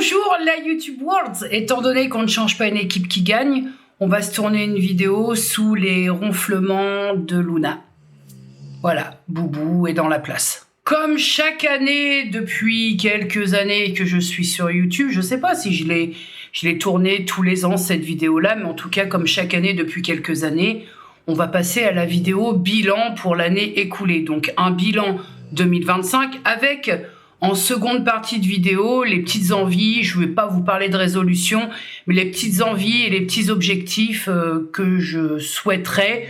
Bonjour la YouTube World. Étant donné qu'on ne change pas une équipe qui gagne, on va se tourner une vidéo sous les ronflements de Luna. Voilà, Boubou est dans la place. Comme chaque année, depuis quelques années que je suis sur YouTube, je sais pas si je l'ai tournée tous les ans cette vidéo-là, mais en tout cas, comme chaque année depuis quelques années, on va passer à la vidéo bilan pour l'année écoulée. Donc un bilan 2025 avec, en seconde partie de vidéo, les petites envies. Je ne vais pas vous parler de résolution, mais les petites envies et les petits objectifs que je souhaiterais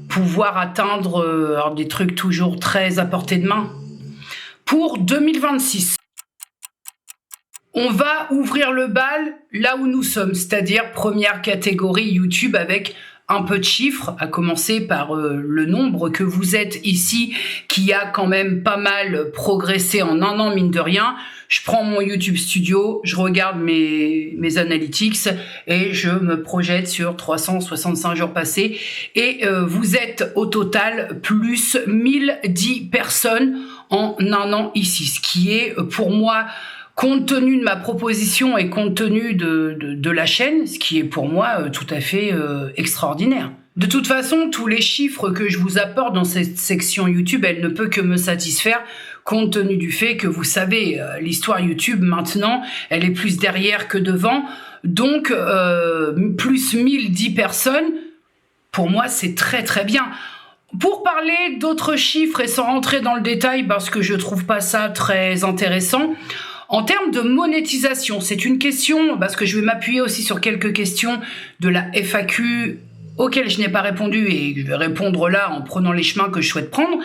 pouvoir atteindre, alors des trucs toujours très à portée de main, pour 2026. On va ouvrir le bal là où nous sommes, c'est-à-dire première catégorie YouTube avec un peu de chiffres, à commencer par le nombre que vous êtes ici, qui a quand même pas mal progressé en un an, mine de rien. Je prends mon YouTube Studio, je regarde mes analytics et je me projette sur 365 jours passés. Et vous êtes au total plus 1010 personnes en un an ici, ce qui est pour moi, compte tenu de ma proposition et compte tenu de la chaîne, ce qui est pour moi tout à fait extraordinaire. De toute façon, tous les chiffres que je vous apporte dans cette section YouTube, elle ne peut que me satisfaire, compte tenu du fait que vous savez, l'histoire YouTube maintenant, elle est plus derrière que devant. Donc, plus 1010 personnes, pour moi, c'est très très bien. Pour parler d'autres chiffres et sans rentrer dans le détail, parce que je trouve pas ça très intéressant, en termes de monétisation, c'est une question, parce que je vais m'appuyer aussi sur quelques questions de la FAQ auxquelles je n'ai pas répondu et je vais répondre là en prenant les chemins que je souhaite prendre.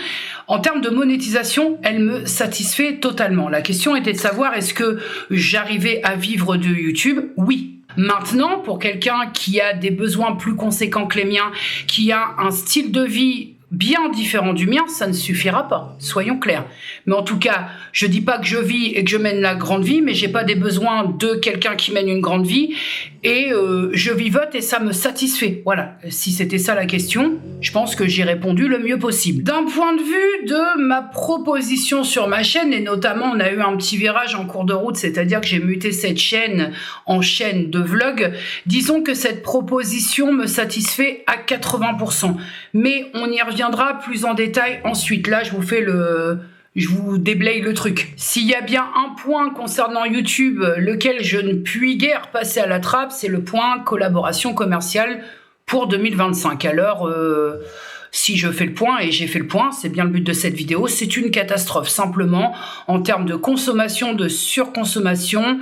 En termes de monétisation, elle me satisfait totalement. La question était de savoir est-ce que j'arrivais à vivre de YouTube? Oui. Maintenant, pour quelqu'un qui a des besoins plus conséquents que les miens, qui a un style de vie bien différent du mien, ça ne suffira pas, soyons clairs. Mais en tout cas, je dis pas que je vis et que je mène la grande vie, mais j'ai pas des besoins de quelqu'un qui mène une grande vie et je vivote et ça me satisfait. Voilà, si c'était ça la question, je pense que j'ai répondu le mieux possible. D'un point de vue de ma proposition sur ma chaîne, et notamment on a eu un petit virage en cours de route, c'est-à-dire que j'ai muté cette chaîne en chaîne de vlog, disons que cette proposition me satisfait à 80%. Mais on y reviendra plus en détail ensuite. Là, je vous déblaye le truc. S'il y a bien un point concernant YouTube, lequel je ne puis guère passer à la trappe, c'est le point collaboration commerciale pour 2025. Alors, si je fais le point, et j'ai fait le point, c'est bien le but de cette vidéo, c'est une catastrophe. Simplement, en termes de consommation, de surconsommation,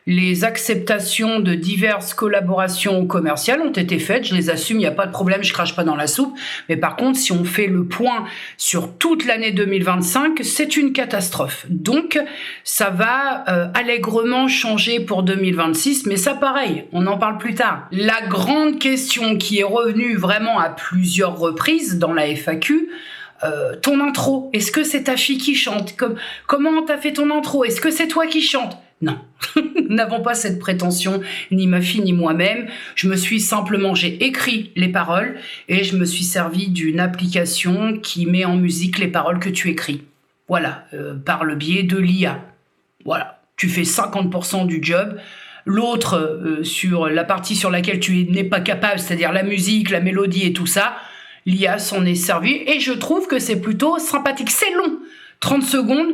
les acceptations de diverses collaborations commerciales ont été faites, je les assume, il n'y a pas de problème, je crache pas dans la soupe. Mais par contre, si on fait le point sur toute l'année 2025, c'est une catastrophe. Donc, ça va allègrement changer pour 2026, mais ça pareil, on en parle plus tard. La grande question qui est revenue vraiment à plusieurs reprises dans la FAQ, ton intro, est-ce que c'est ta fille qui chante? Comment t'as fait ton intro? Est-ce que c'est toi qui chantes? Non, nous n'avons pas cette prétention, ni ma fille ni moi-même. J'ai écrit les paroles et je me suis servi d'une application qui met en musique les paroles que tu écris. Voilà, par le biais de l'IA. Voilà, tu fais 50% du job. L'autre, sur la partie sur laquelle tu n'es pas capable, c'est-à-dire la musique, la mélodie et tout ça, l'IA s'en est servi et je trouve que c'est plutôt sympathique. C'est long, 30 secondes,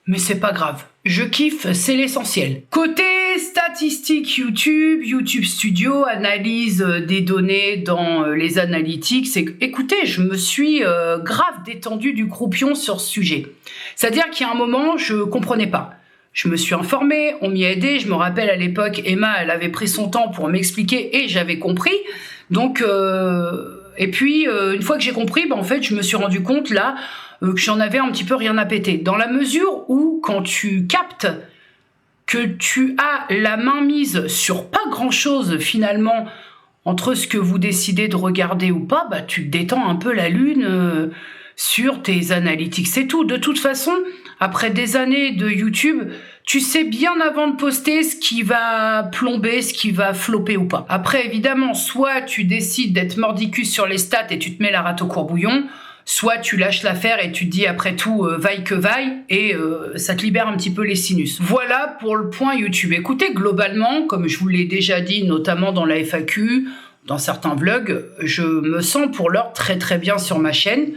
mais c'est pas grave. Je kiffe, c'est l'essentiel. Côté statistiques YouTube, YouTube Studio, analyse des données dans les analytics, écoutez, je me suis grave détendu du croupion sur ce sujet. C'est-à-dire qu'il y a un moment, je comprenais pas. Je me suis informée, on m'y a aidé. Je me rappelle à l'époque, Emma, elle avait pris son temps pour m'expliquer et j'avais compris. Donc, et puis, une fois que j'ai compris, en fait, je me suis rendu compte là que j'en avais un petit peu rien à péter. Dans la mesure où, quand tu captes que tu as la main mise sur pas grand-chose finalement, entre ce que vous décidez de regarder ou pas, tu te détends un peu la lune sur tes analytics, c'est tout. De toute façon, après des années de YouTube, tu sais bien avant de poster ce qui va plomber, ce qui va flopper ou pas. Après, évidemment, soit tu décides d'être mordicus sur les stats et tu te mets la rate au courbouillon, soit tu lâches l'affaire et tu te dis après tout vaille que vaille, et ça te libère un petit peu les sinus. Voilà pour le point YouTube. Écoutez, globalement, comme je vous l'ai déjà dit, notamment dans la FAQ, dans certains vlogs, je me sens pour l'heure très très bien sur ma chaîne.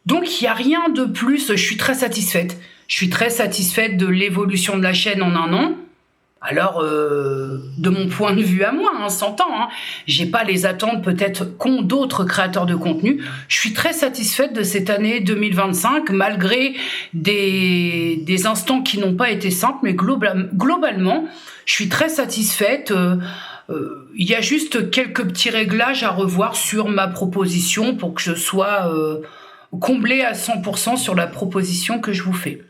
Donc il n'y a rien de plus, je suis très satisfaite. Je suis très satisfaite de l'évolution de la chaîne en un an. Alors, de mon point de vue à moi, hein, s'entend, hein, j'ai pas les attentes peut-être qu'ont d'autres créateurs de contenu. Je suis très satisfaite de cette année 2025, malgré des instants qui n'ont pas été simples, mais globalement, je suis très satisfaite. Il y a juste quelques petits réglages à revoir sur ma proposition pour que je sois comblée à 100% sur la proposition que je vous fais.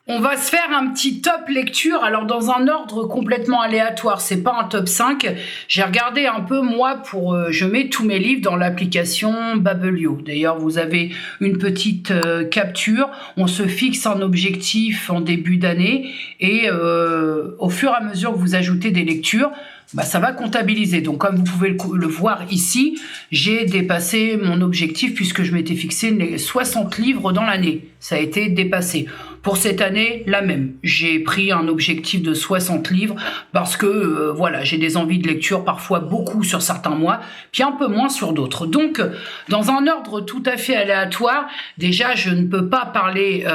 On va se faire un petit top lecture, alors dans un ordre complètement aléatoire, c'est pas un top 5. J'ai regardé un peu moi je mets tous mes livres dans l'application Babelio. D'ailleurs, vous avez une petite capture, on se fixe un objectif en début d'année et au fur et à mesure que vous ajoutez des lectures, ça va comptabiliser. Donc comme vous pouvez le voir ici, j'ai dépassé mon objectif puisque je m'étais fixé les 60 livres dans l'année. Ça a été dépassé. Pour cette année, la même. J'ai pris un objectif de 60 livres parce que voilà, j'ai des envies de lecture, parfois beaucoup sur certains mois, puis un peu moins sur d'autres. Donc, dans un ordre tout à fait aléatoire, déjà, je ne peux pas parler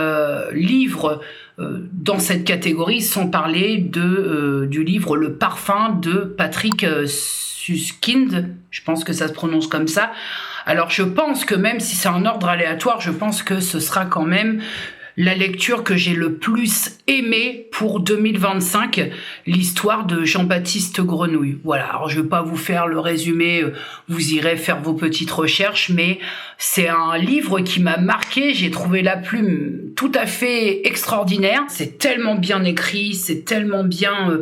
livre dans cette catégorie sans parler du livre Le Parfum de Patrick Suskind. Je pense que ça se prononce comme ça. Alors, je pense que même si c'est un ordre aléatoire, je pense que ce sera quand même la lecture que j'ai le plus aimée pour 2025, l'histoire de Jean-Baptiste Grenouille. Voilà, alors je ne vais pas vous faire le résumé, vous irez faire vos petites recherches, mais c'est un livre qui m'a marqué, j'ai trouvé la plume tout à fait extraordinaire. C'est tellement bien écrit, c'est tellement bien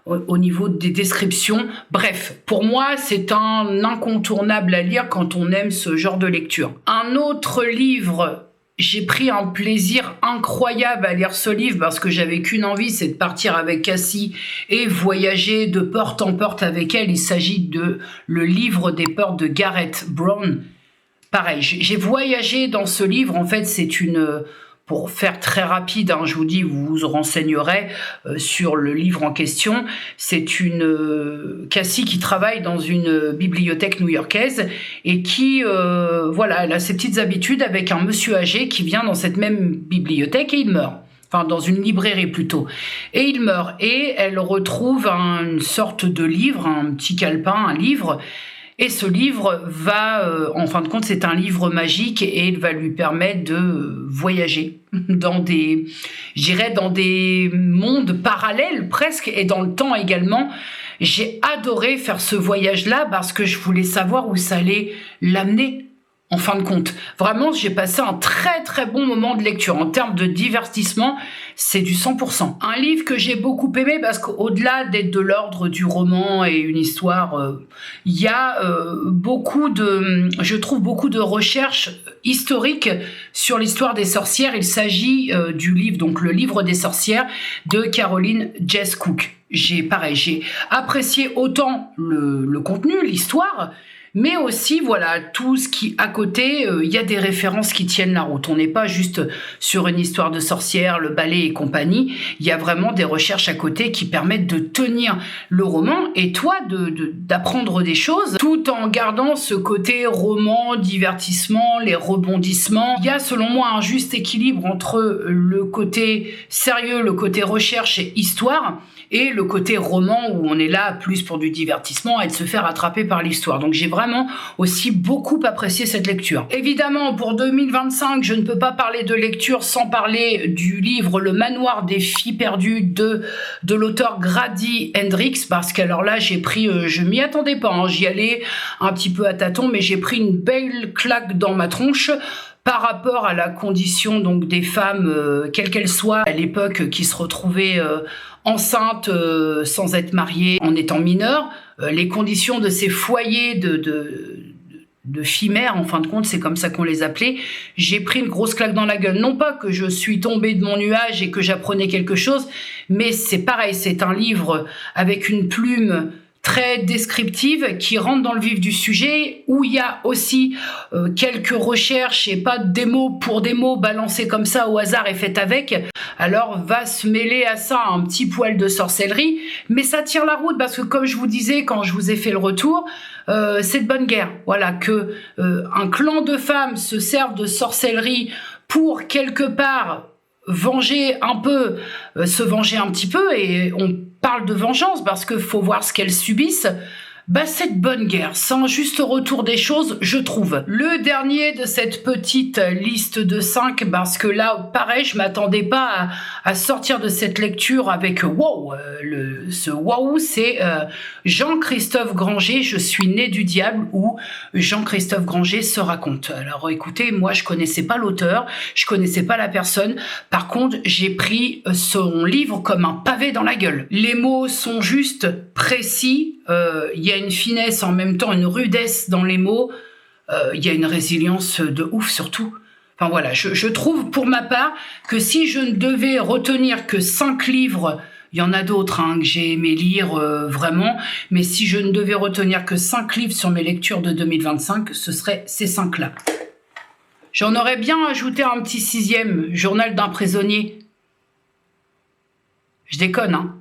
au niveau des descriptions. Bref, pour moi, c'est un incontournable à lire quand on aime ce genre de lecture. Un autre livre... J'ai pris un plaisir incroyable à lire ce livre parce que j'avais qu'une envie, c'est de partir avec Cassie et voyager de porte en porte avec elle. Il s'agit de Le Livre des Portes de Gareth Brown. Pareil, j'ai voyagé dans ce livre. En fait, c'est une... Pour faire très rapide, hein, je vous dis, vous vous renseignerez sur le livre en question. C'est une Cassie qui travaille dans une bibliothèque new-yorkaise et qui, voilà, elle a ses petites habitudes avec un monsieur âgé qui vient dans cette même bibliothèque et il meurt. Enfin, dans une librairie plutôt. Et il meurt. Et elle retrouve une sorte de livre, un petit calepin, un livre. Et ce livre va, en fin de compte, c'est un livre magique et il va lui permettre de voyager dans des, je dirais, dans des mondes parallèles presque et dans le temps également. J'ai adoré faire ce voyage-là parce que je voulais savoir où ça allait l'amener. En fin de compte, vraiment, j'ai passé un très très bon moment de lecture. En termes de divertissement, c'est du 100%. Un livre que j'ai beaucoup aimé parce qu'au-delà d'être de l'ordre du roman et une histoire, il y a je trouve beaucoup de recherches historiques sur l'histoire des sorcières. Il s'agit du livre, donc le livre des sorcières de Caroline Jess Cook. J'ai apprécié autant le contenu, l'histoire, mais aussi, voilà, tout ce qui, à côté, il y a des références qui tiennent la route. On n'est pas juste sur une histoire de sorcière, le ballet et compagnie. Il y a vraiment des recherches à côté qui permettent de tenir le roman et toi, d'apprendre des choses tout en gardant ce côté roman, divertissement, les rebondissements. Il y a, selon moi, un juste équilibre entre le côté sérieux, le côté recherche et histoire, et le côté roman où on est là plus pour du divertissement et de se faire attraper par l'histoire. Donc j'ai vraiment aussi beaucoup apprécié cette lecture. Évidemment, pour 2025, je ne peux pas parler de lecture sans parler du livre Le Manoir des filles perdues de l'auteur Grady Hendrix, parce qu'alors là, j'ai pris, je m'y attendais pas, hein, j'y allais un petit peu à tâtons, mais j'ai pris une belle claque dans ma tronche par rapport à la condition donc des femmes, quelles qu'elles soient à l'époque, qui se retrouvaient enceintes sans être mariées en étant mineures, les conditions de ces foyers de filles mères, en fin de compte, c'est comme ça qu'on les appelait. J'ai pris une grosse claque dans la gueule. Non pas que je suis tombée de mon nuage et que j'apprenais quelque chose, mais c'est pareil, c'est un livre avec une plume très descriptive, qui rentre dans le vif du sujet, où il y a aussi quelques recherches et pas des mots pour des mots balancés comme ça au hasard et faites avec. Alors va se mêler à ça un petit poil de sorcellerie, mais ça tient la route parce que comme je vous disais quand je vous ai fait le retour, c'est de bonne guerre. Voilà, que un clan de femmes se serve de sorcellerie pour quelque part venger un peu, se venger un petit peu, et on parle de vengeance parce qu'il faut voir ce qu'elles subissent. Bah, c'est de bonne guerre, sans juste retour des choses, je trouve. Le dernier de cette petite liste de 5, parce que là, pareil, je m'attendais pas à sortir de cette lecture avec wow. Ce wow, c'est Jean-Christophe Granger, Je suis né du diable, où Jean-Christophe Granger se raconte. Alors écoutez, moi je connaissais pas l'auteur, je connaissais pas la personne, par contre j'ai pris son livre comme un pavé dans la gueule. Les mots sont juste précis, il y a une finesse, en même temps une rudesse dans les mots, il y a une résilience de ouf surtout. Enfin voilà, je trouve pour ma part que si je ne devais retenir que 5 livres, il y en a d'autres que j'ai aimé lire vraiment, mais si je ne devais retenir que 5 livres sur mes lectures de 2025, ce seraient ces 5-là. J'en aurais bien ajouté un petit 6e, Journal d'un prisonnier. Je déconne, hein.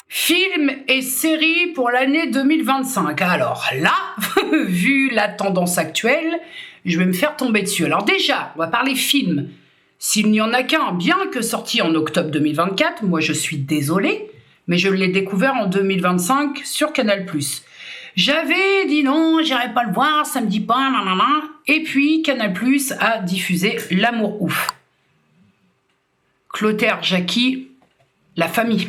Film et série pour l'année 2025. Alors là, vu la tendance actuelle, je vais me faire tomber dessus. Alors déjà, on va parler film. S'il n'y en a qu'un, bien que sorti en octobre 2024, moi je suis désolée, mais je l'ai découvert en 2025 sur Canal+. J'avais dit non, j'irai pas le voir, ça me dit pas, nanana. Et puis Canal+ a diffusé L'amour ouf. Clotaire Jackie, La famille.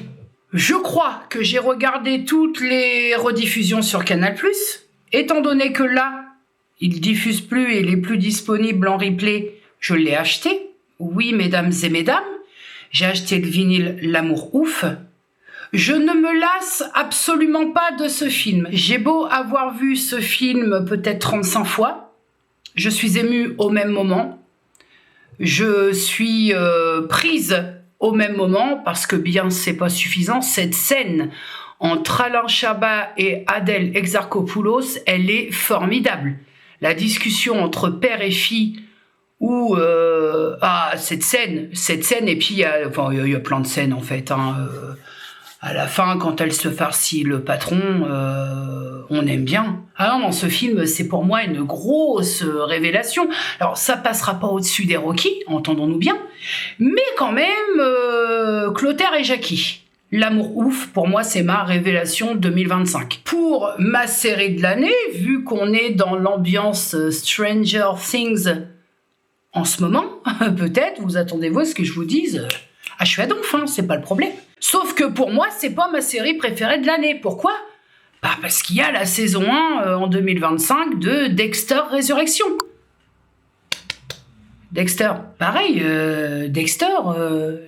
Je crois que j'ai regardé toutes les rediffusions sur Canal+, étant donné que là, il diffuse plus et il est plus disponible en replay, je l'ai acheté. Oui, mesdames et mesdames, j'ai acheté le vinyle L'amour ouf. Je ne me lasse absolument pas de ce film. J'ai beau avoir vu ce film peut-être 35 fois, je suis émue au même moment. Je suis prise au même moment, parce que bien c'est pas suffisant, cette scène entre Alain Chabat et Adèle Exarchopoulos, elle est formidable. La discussion entre père et fille, où cette scène, et puis il y a plein de scènes en fait, à la fin, quand elle se farcit le patron, on aime bien. Ah non, dans ce film, c'est pour moi une grosse révélation. Alors, ça passera pas au-dessus des Rocky, entendons-nous bien, mais quand même, Clotaire et Jackie. L'amour ouf, pour moi, c'est ma révélation 2025. Pour ma série de l'année, vu qu'on est dans l'ambiance Stranger Things en ce moment, peut-être, vous attendez-vous à ce que je vous dise je suis à donf, c'est pas le problème. Sauf que pour moi, c'est pas ma série préférée de l'année. Pourquoi ? Parce qu'il y a la saison 1 en 2025 de Dexter Résurrection. Dexter, pareil, Dexter,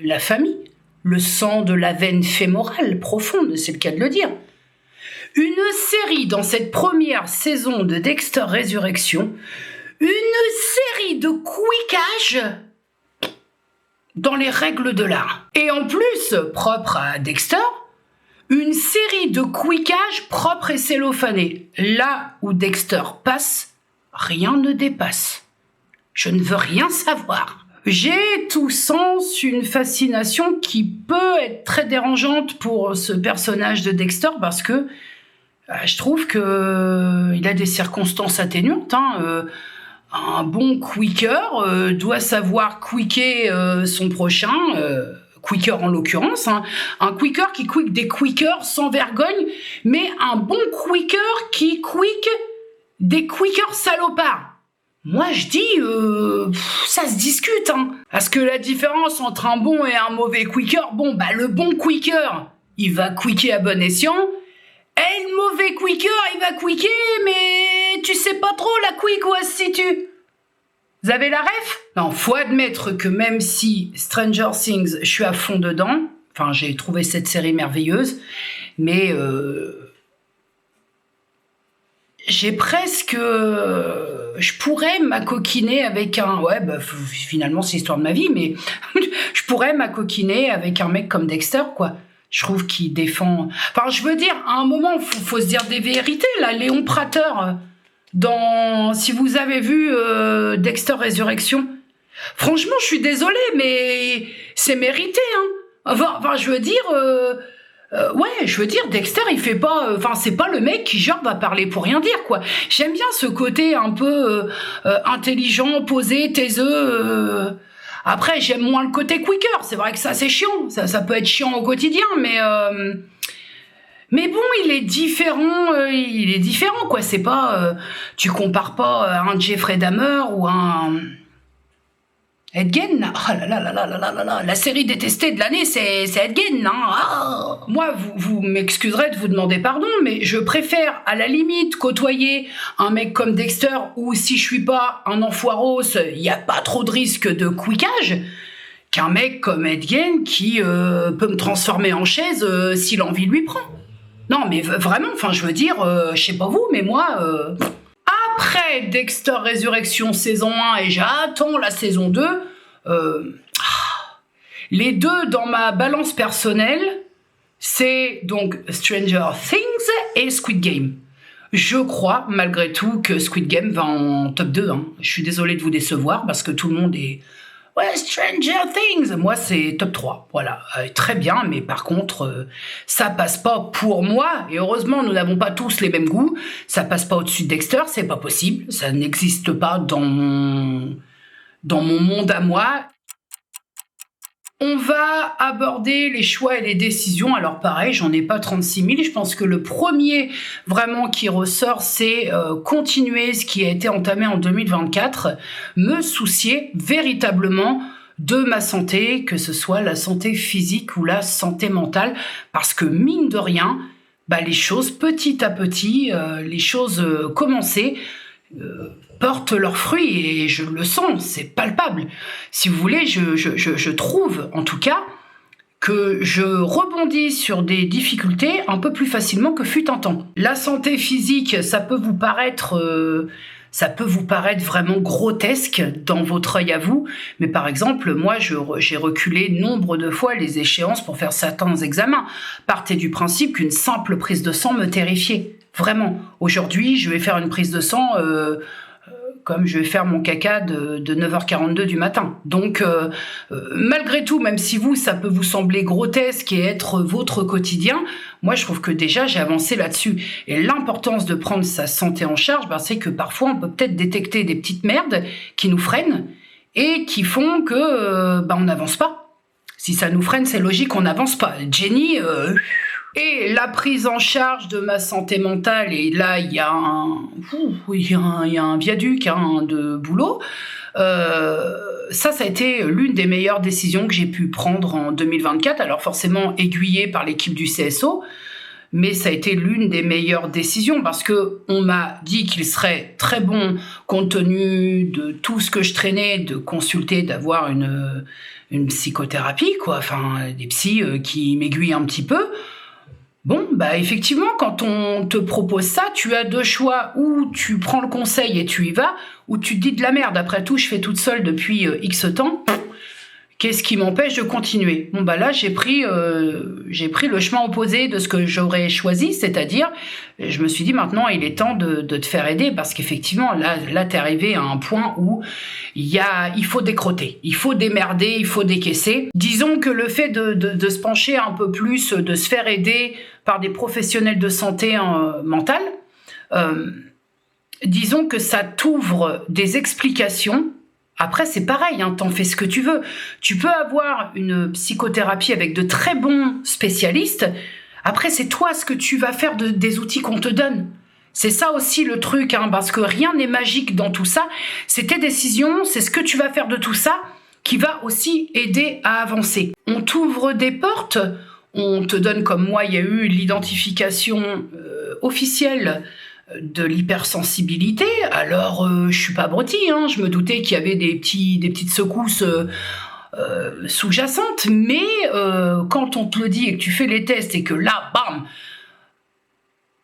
la famille, le sang de la veine fémorale profonde, c'est le cas de le dire. Une série dans cette première saison de Dexter Résurrection, une série de quickage dans les règles de l'art. Et en plus, propre à Dexter, une série de quickages propres et cellophanés. Là où Dexter passe, rien ne dépasse. Je ne veux rien savoir. J'ai tout sens une fascination qui peut être très dérangeante pour ce personnage de Dexter parce que je trouve que il a des circonstances atténuantes. Un bon quicker doit savoir quicker son prochain, quicker en l'occurrence, un quicker qui quick des quickers sans vergogne, mais un bon quicker qui quick des quickers salopards. Moi je dis, ça se discute, parce que la différence entre un bon et un mauvais quicker, le bon quicker, il va quicker à bon escient, et le mauvais quicker, il va quicker, mais tu sais pas trop la quick où elle se situe. Vous avez la ref ? Non, faut admettre que même si Stranger Things, je suis à fond dedans, j'ai trouvé cette série merveilleuse, mais j'ai presque... je pourrais m'acoquiner avec un... finalement c'est l'histoire de ma vie, mais je pourrais m'acoquiner avec un mec comme Dexter, quoi. Je trouve qu'il défend... Enfin, je veux dire, à un moment, faut se dire des vérités, là. Léon Prater, si vous avez vu Dexter Résurrection, franchement, je suis désolée, mais c'est mérité, hein. Enfin, je veux dire... ouais, je veux dire, Dexter, il fait pas... Enfin, c'est pas le mec qui, genre, va parler pour rien dire, quoi. J'aime bien ce côté un peu intelligent, posé, taiseux... Après, j'aime moins le côté quicker. C'est vrai que ça, c'est chiant. Ça peut être chiant au quotidien, mais bon, il est différent, quoi. C'est pas... tu compares pas un Jeffrey Dahmer ou un... Ed Gein, oh là là là là là là là, la série détestée de l'année, c'est Ed Gein, hein. Ah. Moi, vous m'excuserez de vous demander pardon, mais je préfère à la limite côtoyer un mec comme Dexter où si je suis pas un enfoiros, il y a pas trop de risque de quickage, qu'un mec comme Ed Gein qui peut me transformer en chaise si l'envie lui prend. Non, mais vraiment, enfin, je veux dire, je sais pas vous, mais moi... Après Dexter Résurrection saison 1 et j'attends la saison 2, les deux dans ma balance personnelle, c'est donc Stranger Things et Squid Game. Je crois malgré tout que Squid Game va en top 2. Hein. Je suis désolée de vous décevoir parce que tout le monde est... Ouais, Stranger Things, moi c'est top 3, voilà, très bien, mais par contre, ça passe pas pour moi, et heureusement nous n'avons pas tous les mêmes goûts, ça passe pas au-dessus de Dexter, c'est pas possible, ça n'existe pas dans mon monde à moi. On va aborder les choix et les décisions. Alors pareil, j'en ai pas 36 000. Je pense que le premier vraiment qui ressort, c'est continuer ce qui a été entamé en 2024, me soucier véritablement de ma santé, que ce soit la santé physique ou la santé mentale, parce que mine de rien, les choses petit à petit, les choses commencées, portent leurs fruits et je le sens, c'est palpable. Si vous voulez, je trouve en tout cas que je rebondis sur des difficultés un peu plus facilement que fut un temps. La santé physique, ça peut vous paraître vraiment grotesque dans votre œil à vous, mais par exemple, moi, j'ai reculé nombre de fois les échéances pour faire certains examens. Partez du principe qu'une simple prise de sang me terrifiait. Vraiment. Aujourd'hui, je vais faire une prise de sang... comme je vais faire mon caca de 9h42 du matin. Donc, malgré tout, même si ça peut vous sembler grotesque et être votre quotidien, moi, je trouve que déjà, j'ai avancé là-dessus. Et l'importance de prendre sa santé en charge, c'est que parfois, on peut peut-être détecter des petites merdes qui nous freinent et qui font que on n'avance pas. Si ça nous freine, c'est logique, on n'avance pas. Jenny... Et la prise en charge de ma santé mentale, et là, il y a un viaduc de boulot. Ça a été l'une des meilleures décisions que j'ai pu prendre en 2024. Alors forcément aiguillée par l'équipe du CSO, mais ça a été l'une des meilleures décisions parce que on m'a dit qu'il serait très bon, compte tenu de tout ce que je traînais, de consulter, d'avoir une psychothérapie, quoi. Enfin, des psys qui m'aiguillent un petit peu. Bon, effectivement, quand on te propose ça, tu as deux choix, ou tu prends le conseil et tu y vas, ou tu te dis de la merde, après tout, je fais toute seule depuis X temps, qu'est-ce qui m'empêche de continuer? Bon, là, j'ai pris le chemin opposé de ce que j'aurais choisi, c'est-à-dire, je me suis dit, maintenant, il est temps de te faire aider, parce qu'effectivement, là, t'es arrivé à un point où il faut décrotter, il faut démerder, il faut décaisser. Disons que le fait de se pencher un peu plus, de se faire aider par des professionnels de santé mentale, disons que ça t'ouvre des explications. Après, c'est pareil, t'en fais ce que tu veux. Tu peux avoir une psychothérapie avec de très bons spécialistes. Après, c'est toi ce que tu vas faire des outils qu'on te donne. C'est ça aussi le truc, parce que rien n'est magique dans tout ça. C'est tes décisions, c'est ce que tu vas faire de tout ça qui va aussi aider à avancer. On t'ouvre des portes, on te donne, comme moi, il y a eu l'identification officielle de l'hypersensibilité. Alors, je suis pas brotie, je me doutais qu'il y avait des petites secousses sous-jacentes, mais quand on te le dit et que tu fais les tests et que là, bam,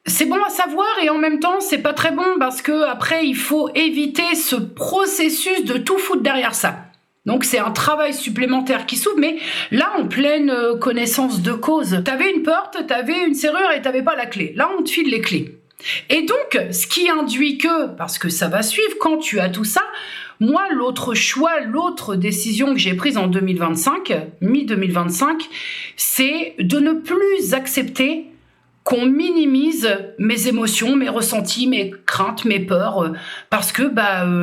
c'est bon à savoir et en même temps, c'est pas très bon parce que après, il faut éviter ce processus de tout foutre derrière ça. Donc c'est un travail supplémentaire qui s'ouvre, mais là en pleine connaissance de cause. T'avais une porte, t'avais une serrure et t'avais pas la clé. Là on te file les clés. Et donc ce qui induit que, parce que ça va suivre quand tu as tout ça, moi l'autre choix, l'autre décision que j'ai prise en 2025, mi-2025, c'est de ne plus accepter qu'on minimise mes émotions, mes ressentis, mes craintes, mes peurs, parce que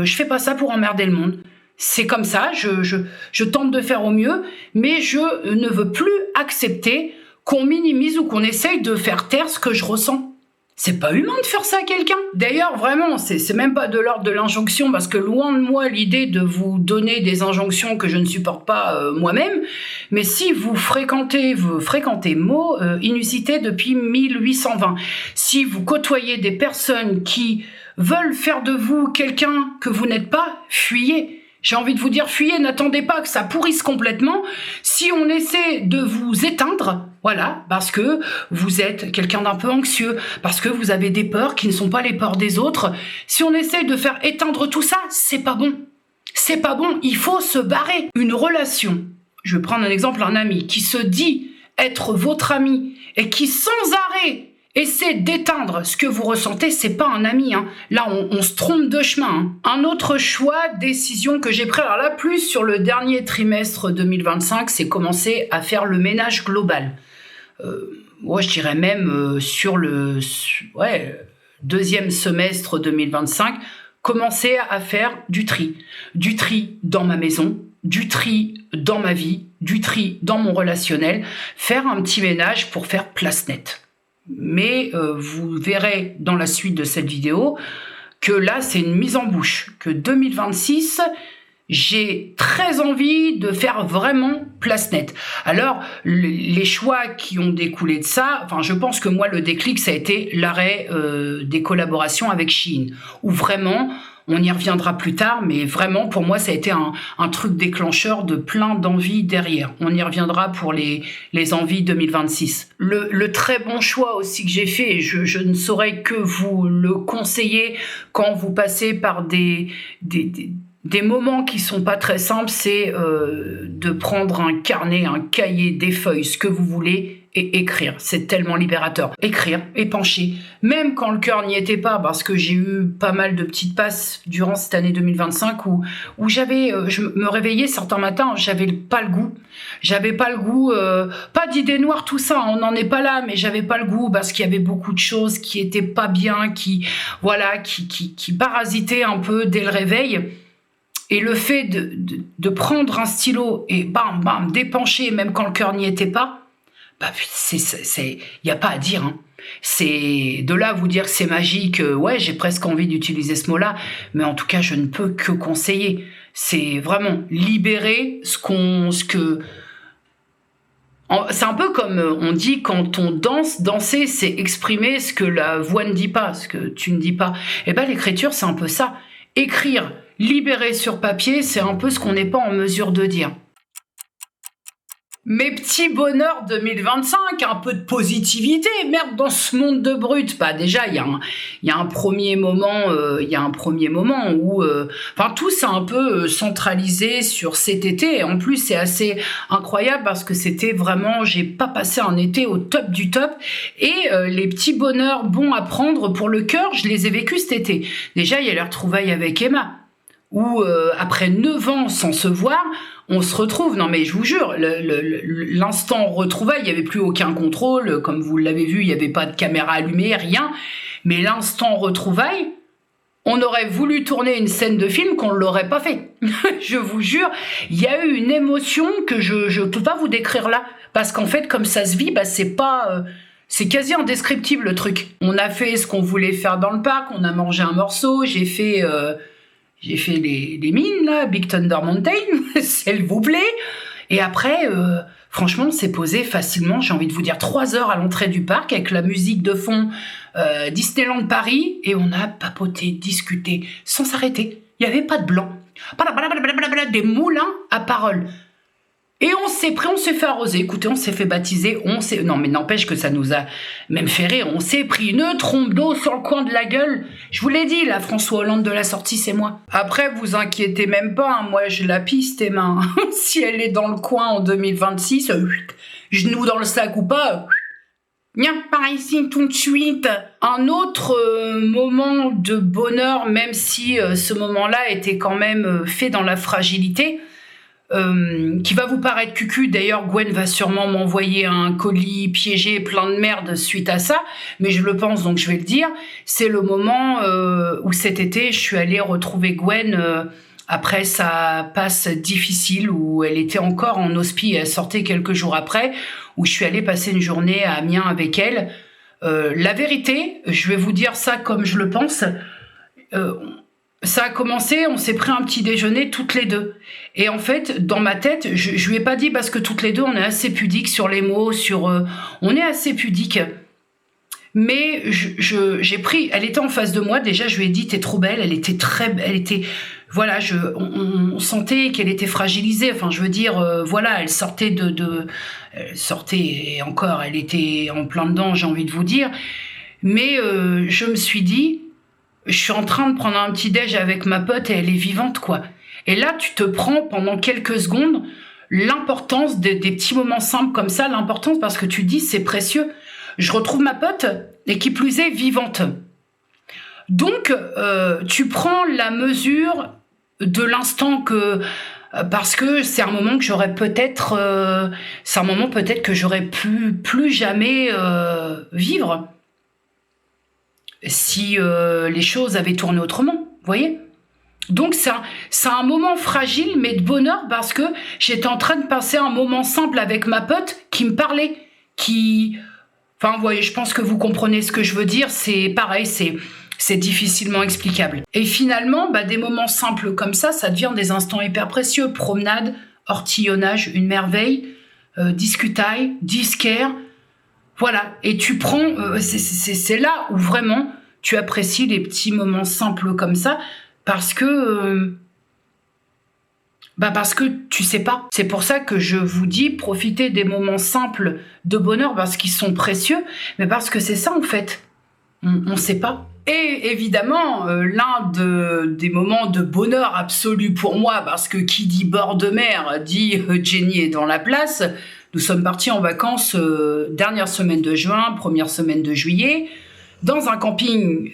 je fais pas ça pour emmerder le monde. C'est comme ça, je tente de faire au mieux, mais je ne veux plus accepter qu'on minimise ou qu'on essaye de faire taire ce que je ressens. C'est pas humain de faire ça à quelqu'un. D'ailleurs, vraiment, c'est même pas de l'ordre de l'injonction, parce que loin de moi l'idée de vous donner des injonctions que je ne supporte pas moi-même, mais si vous fréquentez mot inusité depuis 1820, si vous côtoyez des personnes qui veulent faire de vous quelqu'un que vous n'êtes pas, fuyez. J'ai envie de vous dire, fuyez, n'attendez pas que ça pourrisse complètement. Si on essaie de vous éteindre, voilà, parce que vous êtes quelqu'un d'un peu anxieux, parce que vous avez des peurs qui ne sont pas les peurs des autres, si on essaie de faire éteindre tout ça, c'est pas bon. C'est pas bon, il faut se barrer. Une relation, je vais prendre un exemple, un ami qui se dit être votre ami et qui sans arrêt essaie d'éteindre ce que vous ressentez, c'est pas un ami. Hein. Là, on se trompe de chemin. Hein. Un autre choix, décision que j'ai pris, alors là, plus sur le dernier trimestre 2025, c'est commencer à faire le ménage global. Je dirais même sur le deuxième semestre 2025, commencer à faire du tri. Du tri dans ma maison, du tri dans ma vie, du tri dans mon relationnel, faire un petit ménage pour faire place nette. Mais vous verrez dans la suite de cette vidéo que là, c'est une mise en bouche, que 2026, j'ai très envie de faire vraiment place nette. Alors, les choix qui ont découlé de ça, je pense que moi, le déclic, ça a été l'arrêt des collaborations avec Shein, où vraiment, on y reviendra plus tard, mais vraiment, pour moi, ça a été un truc déclencheur de plein d'envies derrière. On y reviendra pour les envies 2026. Le très bon choix aussi que j'ai fait, et je ne saurais que vous le conseiller quand vous passez par des moments qui sont pas très simples, c'est de prendre un carnet, un cahier, des feuilles, ce que vous voulez, et écrire. C'est tellement libérateur. Écrire, épancher. Même quand le cœur n'y était pas, parce que j'ai eu pas mal de petites passes durant cette année 2025 où je me réveillais certains matins, j'avais pas le goût. J'avais pas le goût, pas d'idées noires, tout ça, on n'en est pas là, mais j'avais pas le goût parce qu'il y avait beaucoup de choses qui étaient pas bien, qui parasitaient un peu dès le réveil. Et le fait de prendre un stylo et bam, bam, d'épancher, même quand le cœur n'y était pas, il n'y a pas à dire. Hein. C'est de là à vous dire que c'est magique. J'ai presque envie d'utiliser ce mot-là, mais en tout cas, je ne peux que conseiller. C'est vraiment libérer c'est un peu comme on dit quand on danser, c'est exprimer ce que la voix ne dit pas, ce que tu ne dis pas. Et l'écriture, c'est un peu ça. Écrire, libérer sur papier, c'est un peu ce qu'on n'est pas en mesure de dire. Mes petits bonheurs 2025, un peu de positivité, merde, dans ce monde de brut. Déjà, il y a un premier moment où tout s'est un peu centralisé sur cet été. Et en plus, c'est assez incroyable parce que c'était vraiment, j'ai pas passé un été au top du top. Et les petits bonheurs bons à prendre pour le cœur, je les ai vécus cet été. Déjà, il y a les retrouvailles avec Emma, où après 9 ans sans se voir, on se retrouve. Non mais je vous jure, l'instant retrouvailles, il n'y avait plus aucun contrôle, comme vous l'avez vu, il n'y avait pas de caméra allumée, rien. Mais l'instant retrouvailles, on aurait voulu tourner une scène de film qu'on ne l'aurait pas fait. Je vous jure, il y a eu une émotion que je ne peux pas vous décrire là. Parce qu'en fait, comme ça se vit, c'est quasi indescriptible le truc. On a fait ce qu'on voulait faire dans le parc, on a mangé un morceau, j'ai fait les mines, là, Big Thunder Mountain, s'il vous plaît. Et après, franchement, on s'est posé facilement, j'ai envie de vous dire, 3 heures à l'entrée du parc avec la musique de fond Disneyland Paris. Et on a papoté, discuté, sans s'arrêter. Il n'y avait pas de blanc. Des moulins à parole. Et on s'est fait arroser. Écoutez, on s'est fait baptiser, non, mais n'empêche que ça nous a même fait rire. On s'est pris une trompe d'eau sur le coin de la gueule. Je vous l'ai dit, la François Hollande de la sortie, c'est moi. Après, vous inquiétez même pas, hein, moi je la pisse, tes mains. Si elle est dans le coin en 2026, genou dans le sac ou pas, viens par ici tout de suite. Un autre moment de bonheur, même si ce moment-là était quand même fait dans la fragilité, qui va vous paraître cucu. D'ailleurs, Gwen va sûrement m'envoyer un colis piégé plein de merde suite à ça, mais je le pense, donc je vais le dire. C'est le moment où cet été, je suis allée retrouver Gwen après sa passe difficile, où elle était encore en hospi et elle sortait quelques jours après, où je suis allée passer une journée à Amiens avec elle. La vérité, je vais vous dire ça comme je le pense, ça a commencé, on s'est pris un petit déjeuner toutes les deux. Et en fait, dans ma tête, je lui ai pas dit parce que toutes les deux, on est assez pudiques sur les mots, on est assez pudiques. Mais j'ai pris, elle était en face de moi, déjà je lui ai dit, t'es trop belle, voilà, on sentait qu'elle était fragilisée, enfin je veux dire, voilà, elle sortait elle sortait, et encore, elle était en plein dedans, j'ai envie de vous dire. Mais je me suis dit, je suis en train de prendre un petit déj avec ma pote et elle est vivante, quoi. Et là, tu te prends pendant quelques secondes l'importance des petits moments simples comme ça, l'importance parce que tu te dis, c'est précieux. Je retrouve ma pote et qui plus est vivante. Donc, tu prends la mesure de l'instant parce que c'est un moment que j'aurais peut-être, c'est un moment peut-être que j'aurais plus jamais vivre si les choses avaient tourné autrement, vous voyez? Donc c'est un moment fragile mais de bonheur parce que j'étais en train de passer un moment simple avec ma pote qui me parlait, enfin vous voyez, je pense que vous comprenez ce que je veux dire, c'est pareil, c'est difficilement explicable. Et finalement, des moments simples comme ça devient des instants hyper précieux, promenade, ortillonnage, une merveille, discutaille, disquaire. Voilà, et tu prends, c'est là où vraiment tu apprécies les petits moments simples comme ça, parce que tu sais pas. C'est pour ça que je vous dis, profitez des moments simples de bonheur parce qu'ils sont précieux, mais parce que c'est ça en fait, on sait pas. Et évidemment, l'un des moments de bonheur absolu pour moi, parce que qui dit bord de mer dit Jenny est dans la place. Nous sommes partis en vacances dernière semaine de juin, première semaine de juillet, dans un camping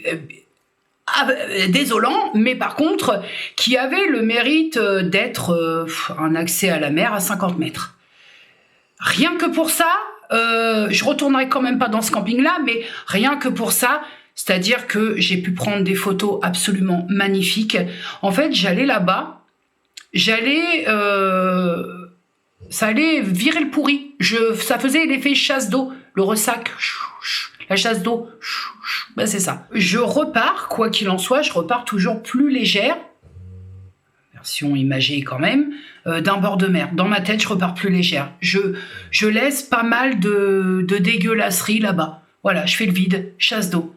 désolant, mais par contre, qui avait le mérite d'être un accès à la mer à 50 mètres. Rien que pour ça, je retournerai quand même pas dans ce camping-là, mais rien que pour ça, c'est-à-dire que j'ai pu prendre des photos absolument magnifiques. En fait, j'allais là-bas, ça allait virer le pourri. Ça faisait l'effet chasse d'eau, le ressac, la chasse d'eau, c'est ça. Je repars, quoi qu'il en soit, je repars toujours plus légère, version imagée quand même, d'un bord de mer. Dans ma tête, je repars plus légère. Je laisse pas mal de dégueulasseries là-bas. Voilà, je fais le vide, chasse d'eau.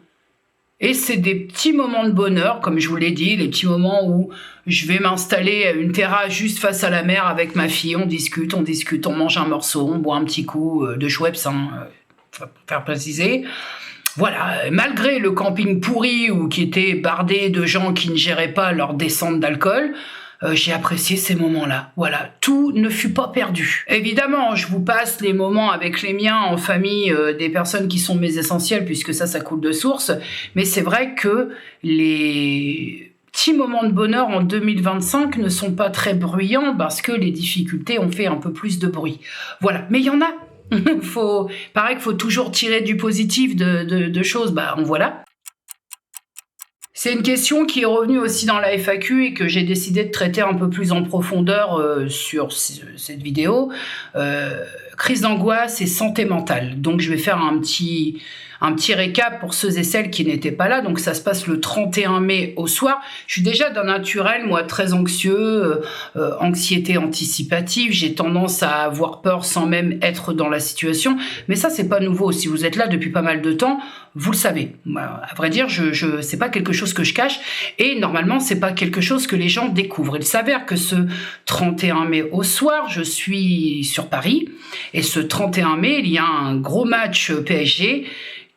Et c'est des petits moments de bonheur, comme je vous l'ai dit, les petits moments où je vais m'installer à une terrasse juste face à la mer avec ma fille, on discute, on mange un morceau, on boit un petit coup de Schweppes, faut faire préciser. Voilà, malgré le camping pourri ou qui était bardé de gens qui ne géraient pas leur descente d'alcool, j'ai apprécié ces moments-là. Voilà, tout ne fut pas perdu. Évidemment, je vous passe les moments avec les miens en famille, des personnes qui sont mes essentiels, puisque ça coule de source. Mais c'est vrai que les petits moments de bonheur en 2025 ne sont pas très bruyants parce que les difficultés ont fait un peu plus de bruit. Voilà, mais il y en a. Pareil qu'il faut toujours tirer du positif de choses. En voilà. C'est une question qui est revenue aussi dans la FAQ et que j'ai décidé de traiter un peu plus en profondeur sur cette vidéo. Crise d'angoisse et santé mentale. Donc je vais faire un petit Un petit récap pour ceux et celles qui n'étaient pas là. Donc ça se passe le 31 mai au soir. Je suis déjà d'un naturel, moi, très anxieux, anxiété anticipative. J'ai tendance à avoir peur sans même être dans la situation. Mais ça, c'est pas nouveau. Si vous êtes là depuis pas mal de temps, vous le savez. À vrai dire, c'est pas quelque chose que je cache. Et normalement, c'est pas quelque chose que les gens découvrent. Il s'avère que ce 31 mai au soir, je suis sur Paris. Et ce 31 mai, il y a un gros match PSG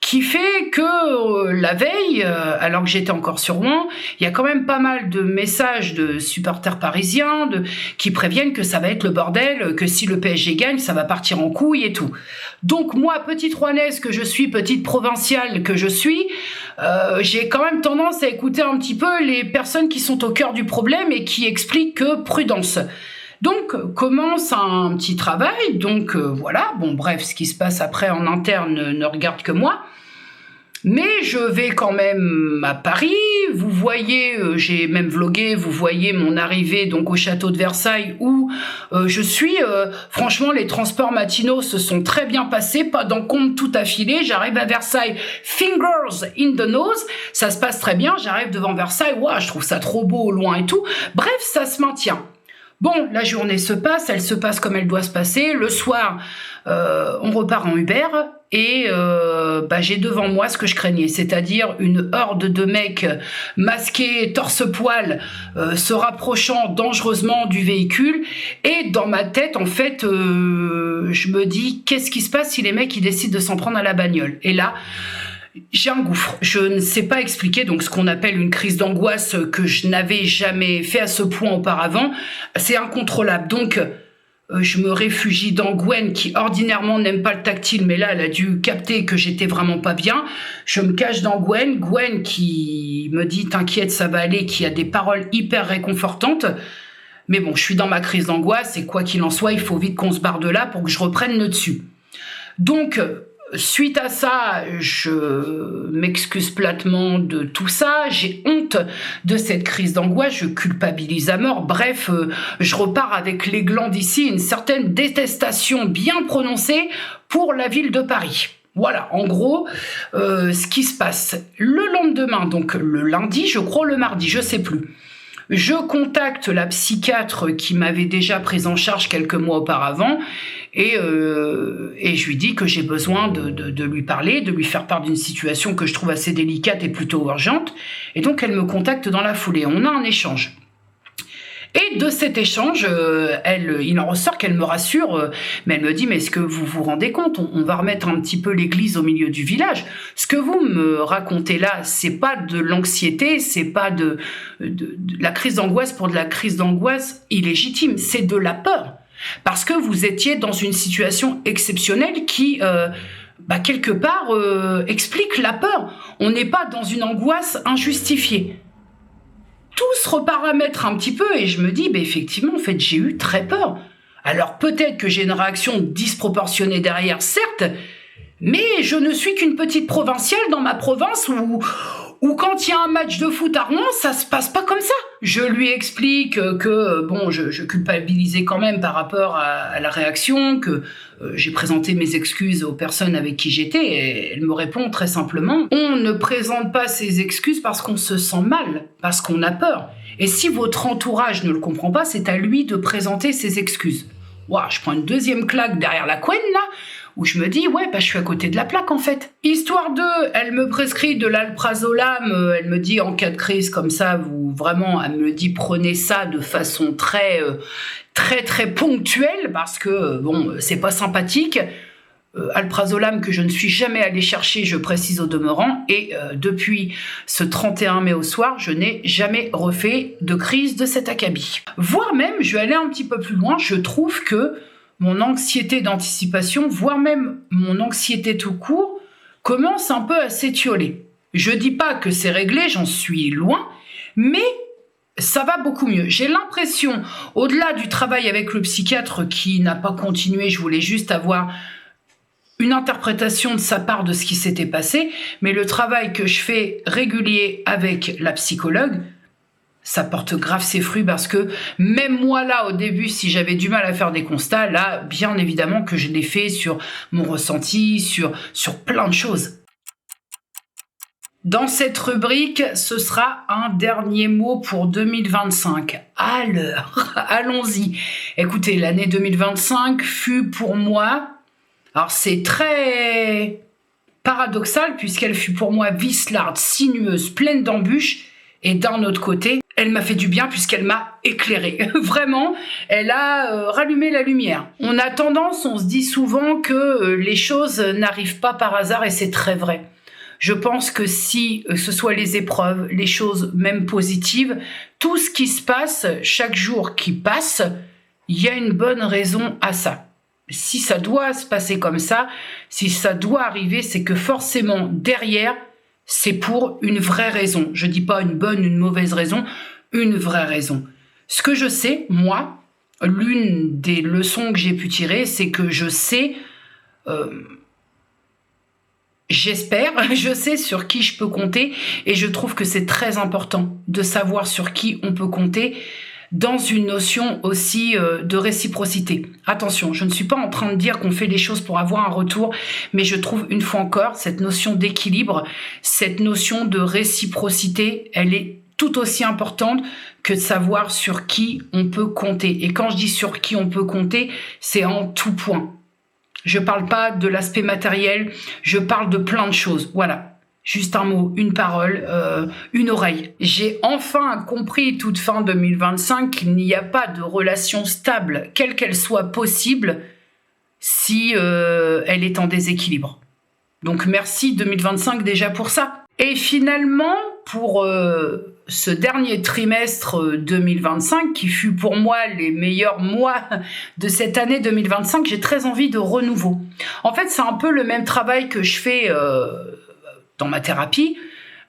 qui fait que la veille, alors que j'étais encore sur Rouen, il y a quand même pas mal de messages de supporters parisiens qui préviennent que ça va être le bordel, que si le PSG gagne, ça va partir en couille et tout. Donc moi, petite Rouennaise que je suis, petite provinciale que je suis, j'ai quand même tendance à écouter un petit peu les personnes qui sont au cœur du problème et qui expliquent que prudence. Donc, commence un petit travail. Donc, voilà. Bon, bref, ce qui se passe après en interne ne regarde que moi. Mais je vais quand même à Paris. Vous voyez, j'ai même vlogué, vous voyez mon arrivée donc au château de Versailles où je suis. Franchement, les transports matinaux se sont très bien passés, pas d'encombre tout affilé. J'arrive à Versailles, fingers in the nose. Ça se passe très bien. J'arrive devant Versailles. Ouah, je trouve ça trop beau au loin et tout. Bref, ça se maintient. Bon, la journée se passe, elle se passe comme elle doit se passer. Le soir, on repart en Uber et j'ai devant moi ce que je craignais, c'est-à-dire une horde de mecs masqués, torse-poil, se rapprochant dangereusement du véhicule. Et dans ma tête, en fait, je me dis, qu'est-ce qui se passe si les mecs ils décident de s'en prendre à la bagnole? Et là, j'ai un gouffre. Je ne sais pas expliquer donc ce qu'on appelle une crise d'angoisse que je n'avais jamais fait à ce point auparavant. C'est incontrôlable. Donc, je me réfugie dans Gwen qui ordinairement n'aime pas le tactile, mais là, elle a dû capter que j'étais vraiment pas bien. Je me cache dans Gwen. Gwen qui me dit « T'inquiète, ça va aller », qui a des paroles hyper réconfortantes. Mais bon, je suis dans ma crise d'angoisse et quoi qu'il en soit, il faut vite qu'on se barre de là pour que je reprenne le dessus. Donc, suite à ça, je m'excuse platement de tout ça, j'ai honte de cette crise d'angoisse, je culpabilise à mort, bref, je repars avec les glands d'ici, une certaine détestation bien prononcée pour la ville de Paris. Voilà, en gros, ce qui se passe. Le lendemain, donc le lundi, je crois le mardi, je sais plus. Je contacte la psychiatre qui m'avait déjà prise en charge quelques mois auparavant et je lui dis que j'ai besoin de lui parler, de lui faire part d'une situation que je trouve assez délicate et plutôt urgente. Et donc, elle me contacte dans la foulée. On a un échange. Et de cet échange, il en ressort qu'elle me rassure, mais elle me dit « Mais est-ce que vous vous rendez compte? On va remettre un petit peu l'église au milieu du village. Ce que vous me racontez là, c'est pas de l'anxiété, c'est pas de la crise d'angoisse pour de la crise d'angoisse illégitime, c'est de la peur. Parce que vous étiez dans une situation exceptionnelle qui... quelque part, explique la peur. On n'est pas dans une angoisse injustifiée. » Tout se reparamètre un petit peu et je me dis, effectivement, en fait, j'ai eu très peur. Alors peut-être que j'ai une réaction disproportionnée derrière, certes, mais je ne suis qu'une petite provinciale dans ma province où quand il y a un match de foot à Rouen, ça se passe pas comme ça. Je lui explique que, je culpabilisais quand même par rapport à la réaction, que j'ai présenté mes excuses aux personnes avec qui j'étais, et elle me répond très simplement, on ne présente pas ses excuses parce qu'on se sent mal, parce qu'on a peur. Et si votre entourage ne le comprend pas, c'est à lui de présenter ses excuses. Ouah, je prends une deuxième claque derrière la couenne, là, où je me dis, je suis à côté de la plaque, en fait. Histoire 2, elle me prescrit de l'alprazolam, elle me dit, en cas de crise comme ça, elle me dit, prenez ça de façon très ponctuelle, parce que, c'est pas sympathique. Alprazolam que je ne suis jamais allée chercher, je précise au demeurant, et depuis ce 31 mai au soir, je n'ai jamais refait de crise de cet acabit. Voire même, je vais aller un petit peu plus loin, je trouve que mon anxiété d'anticipation, voire même mon anxiété tout court, commence un peu à s'étioler. Je dis pas que c'est réglé, j'en suis loin, mais ça va beaucoup mieux. J'ai l'impression, au-delà du travail avec le psychiatre qui n'a pas continué, je voulais juste avoir une interprétation de sa part de ce qui s'était passé, mais le travail que je fais régulier avec la psychologue, ça porte grave ses fruits parce que même moi là, au début, si j'avais du mal à faire des constats, là, bien évidemment que je l'ai fait sur mon ressenti, sur plein de choses. Dans cette rubrique, ce sera un dernier mot pour 2025. Alors, allons-y. Écoutez, l'année 2025 fut pour moi... Alors, c'est très paradoxal puisqu'elle fut pour moi vicelarde, sinueuse, pleine d'embûches. Et d'un autre côté, elle m'a fait du bien puisqu'elle m'a éclairé. Vraiment, elle a rallumé la lumière. On a tendance, on se dit souvent que les choses n'arrivent pas par hasard et c'est très vrai. Je pense que si ce soit les épreuves, les choses même positives, tout ce qui se passe chaque jour qui passe, il y a une bonne raison à ça. Si ça doit se passer comme ça, si ça doit arriver, c'est que forcément derrière, c'est pour une vraie raison. Je dis pas une bonne, une mauvaise raison, une vraie raison. Ce que je sais, moi, l'une des leçons que j'ai pu tirer, c'est que je sais, j'espère, je sais sur qui je peux compter et je trouve que c'est très important de savoir sur qui on peut compter dans une notion aussi de réciprocité. Attention, je ne suis pas en train de dire qu'on fait les choses pour avoir un retour, mais je trouve une fois encore cette notion d'équilibre, cette notion de réciprocité, elle est tout aussi importante que de savoir sur qui on peut compter. Et quand je dis sur qui on peut compter, c'est en tout point. Je parle pas de l'aspect matériel, je parle de plein de choses. Voilà. Juste un mot, une parole, une oreille. J'ai enfin compris toute fin 2025 qu'il n'y a pas de relation stable, quelle qu'elle soit possible, si elle est en déséquilibre. Donc merci 2025 déjà pour ça. Et finalement, pour ce dernier trimestre 2025, qui fut pour moi les meilleurs mois de cette année 2025, j'ai très envie de renouveau. En fait, c'est un peu le même travail que je fais dans ma thérapie,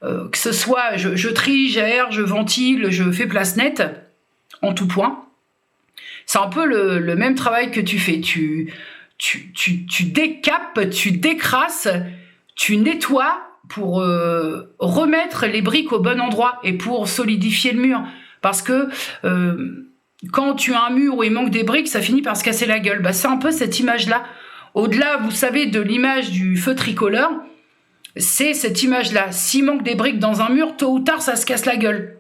que ce soit je trie, j'aère, je ventile, je fais place nette, en tout point. C'est un peu le même travail que tu fais. Tu décapes, tu décrasses, tu nettoies pour remettre les briques au bon endroit et pour solidifier le mur. Parce que quand tu as un mur où il manque des briques, ça finit par se casser la gueule. Bah, c'est un peu cette image-là. Au-delà, vous savez, de l'image du feu tricolore, c'est cette image-là. S'il manque des briques dans un mur, tôt ou tard, ça se casse la gueule.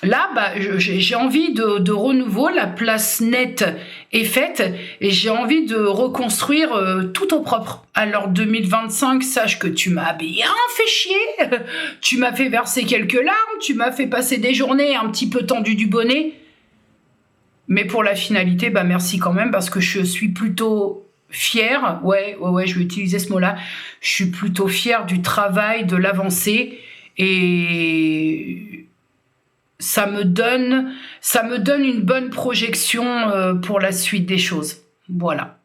Là, bah, j'ai envie de renouveau, la place nette est faite et j'ai envie de reconstruire tout au propre. Alors 2025, sache que tu m'as bien fait chier, tu m'as fait verser quelques larmes, tu m'as fait passer des journées un petit peu tendues du bonnet. Mais pour la finalité, bah merci quand même parce que je suis plutôt fière, ouais, je vais utiliser ce mot-là, je suis plutôt fière du travail, de l'avancée et ça me donne une bonne projection pour la suite des choses. Voilà.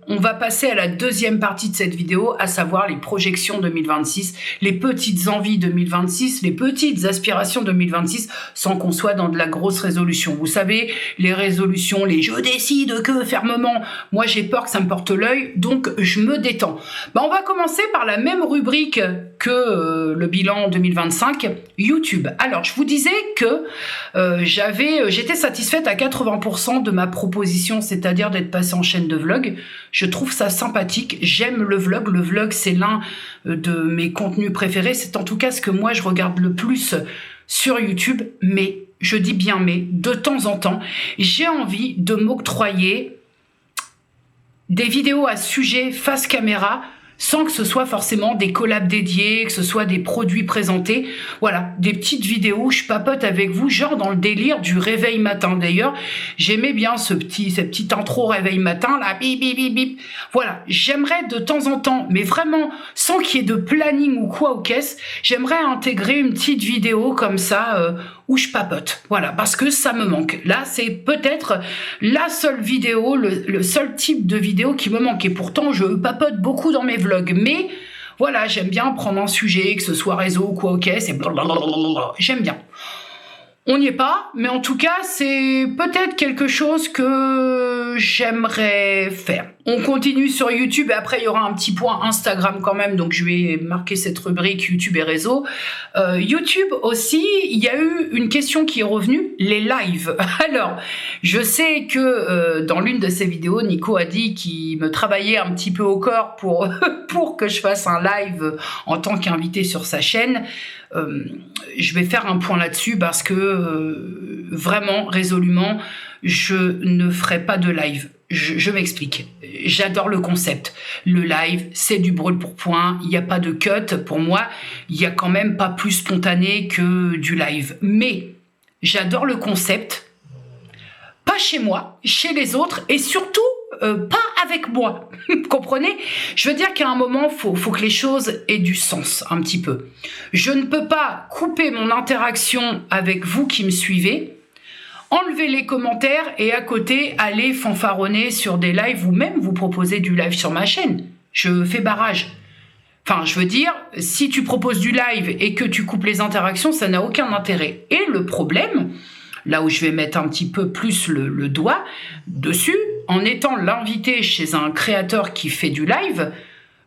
On va passer à la deuxième partie de cette vidéo, à savoir les projections 2026, les petites envies 2026, les petites aspirations 2026, sans qu'on soit dans de la grosse résolution. Vous savez, les résolutions, les « je décide que fermement », moi j'ai peur que ça me porte l'œil, donc je me détends. On va commencer par la même rubrique que le bilan 2025, YouTube. Alors, je vous disais que j'étais satisfaite à 80% de ma proposition, c'est-à-dire d'être passée en chaîne de vlog. Je trouve ça sympathique, j'aime le vlog. Le vlog, c'est l'un de mes contenus préférés. C'est en tout cas ce que moi, je regarde le plus sur YouTube. Mais, je dis bien mais, de temps en temps, j'ai envie de m'octroyer des vidéos à sujet face caméra, sans que ce soit forcément des collabs dédiés, que ce soit des produits présentés. Voilà, des petites vidéos où je papote avec vous, genre dans le délire du réveil matin. D'ailleurs, j'aimais bien cette petite intro réveil matin, là, bip, bip, bip, bip. Voilà, j'aimerais de temps en temps, mais vraiment, sans qu'il y ait de planning ou quoi aux caisses, j'aimerais intégrer une petite vidéo comme ça, où je papote. Voilà, parce que ça me manque. Là, c'est peut-être la seule vidéo, le seul type de vidéo qui me manque. Et pourtant, je papote beaucoup dans mes vlogs. Mais voilà, j'aime bien prendre un sujet, que ce soit réseau ou quoi, ok, c'est blablabla. J'aime bien. On n'y est pas, mais en tout cas, c'est peut-être quelque chose que j'aimerais faire. On continue sur YouTube et après il y aura un petit point Instagram quand même, donc je vais marquer cette rubrique YouTube et réseau. YouTube aussi, il y a eu une question qui est revenue, les lives. Alors, je sais que dans l'une de ses vidéos, Nico a dit qu'il me travaillait un petit peu au corps pour, pour que je fasse un live en tant qu'invité sur sa chaîne. Je vais faire un point là-dessus parce que vraiment, résolument, je ne ferai pas de live. Je m'explique. J'adore le concept. Le live, c'est du brûle pour point. Il n'y a pas de cut. Pour moi, il n'y a quand même pas plus spontané que du live. Mais j'adore le concept. Pas chez moi, chez les autres et surtout pas avec moi. Vous comprenez? Je veux dire qu'à un moment, faut que les choses aient du sens un petit peu. Je ne peux pas couper mon interaction avec vous qui me suivez, enlevez les commentaires et à côté, allez fanfaronner sur des lives ou même vous proposer du live sur ma chaîne. Je fais barrage. Enfin, je veux dire, si tu proposes du live et que tu coupes les interactions, ça n'a aucun intérêt. Et le problème, là où je vais mettre un petit peu plus le doigt dessus, en étant l'invité chez un créateur qui fait du live,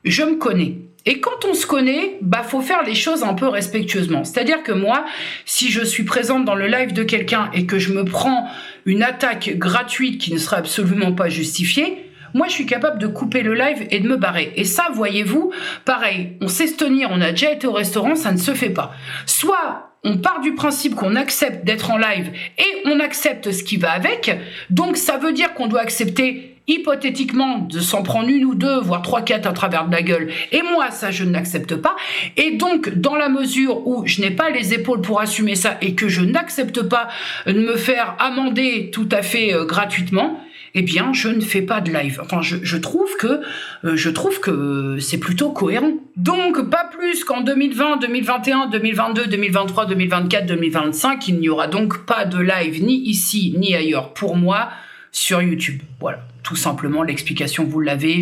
je me connais. Et quand on se connaît, faut faire les choses un peu respectueusement. C'est-à-dire que moi, si je suis présente dans le live de quelqu'un et que je me prends une attaque gratuite qui ne sera absolument pas justifiée, moi, je suis capable de couper le live et de me barrer. Et ça, voyez-vous, pareil, on sait se tenir, on a déjà été au restaurant, ça ne se fait pas. Soit on part du principe qu'on accepte d'être en live et on accepte ce qui va avec, donc ça veut dire qu'on doit accepter hypothétiquement de s'en prendre une ou deux, voire 3-4 à travers de la gueule. Et moi, ça, je n'accepte pas. Et donc, dans la mesure où je n'ai pas les épaules pour assumer ça et que je n'accepte pas de me faire amender tout à fait gratuitement, eh bien, je ne fais pas de live. Enfin, je trouve que c'est plutôt cohérent. Donc, pas plus qu'en 2020, 2021, 2022, 2023, 2024, 2025, il n'y aura donc pas de live ni ici ni ailleurs pour moi sur YouTube. Voilà. Tout simplement, l'explication, vous l'avez,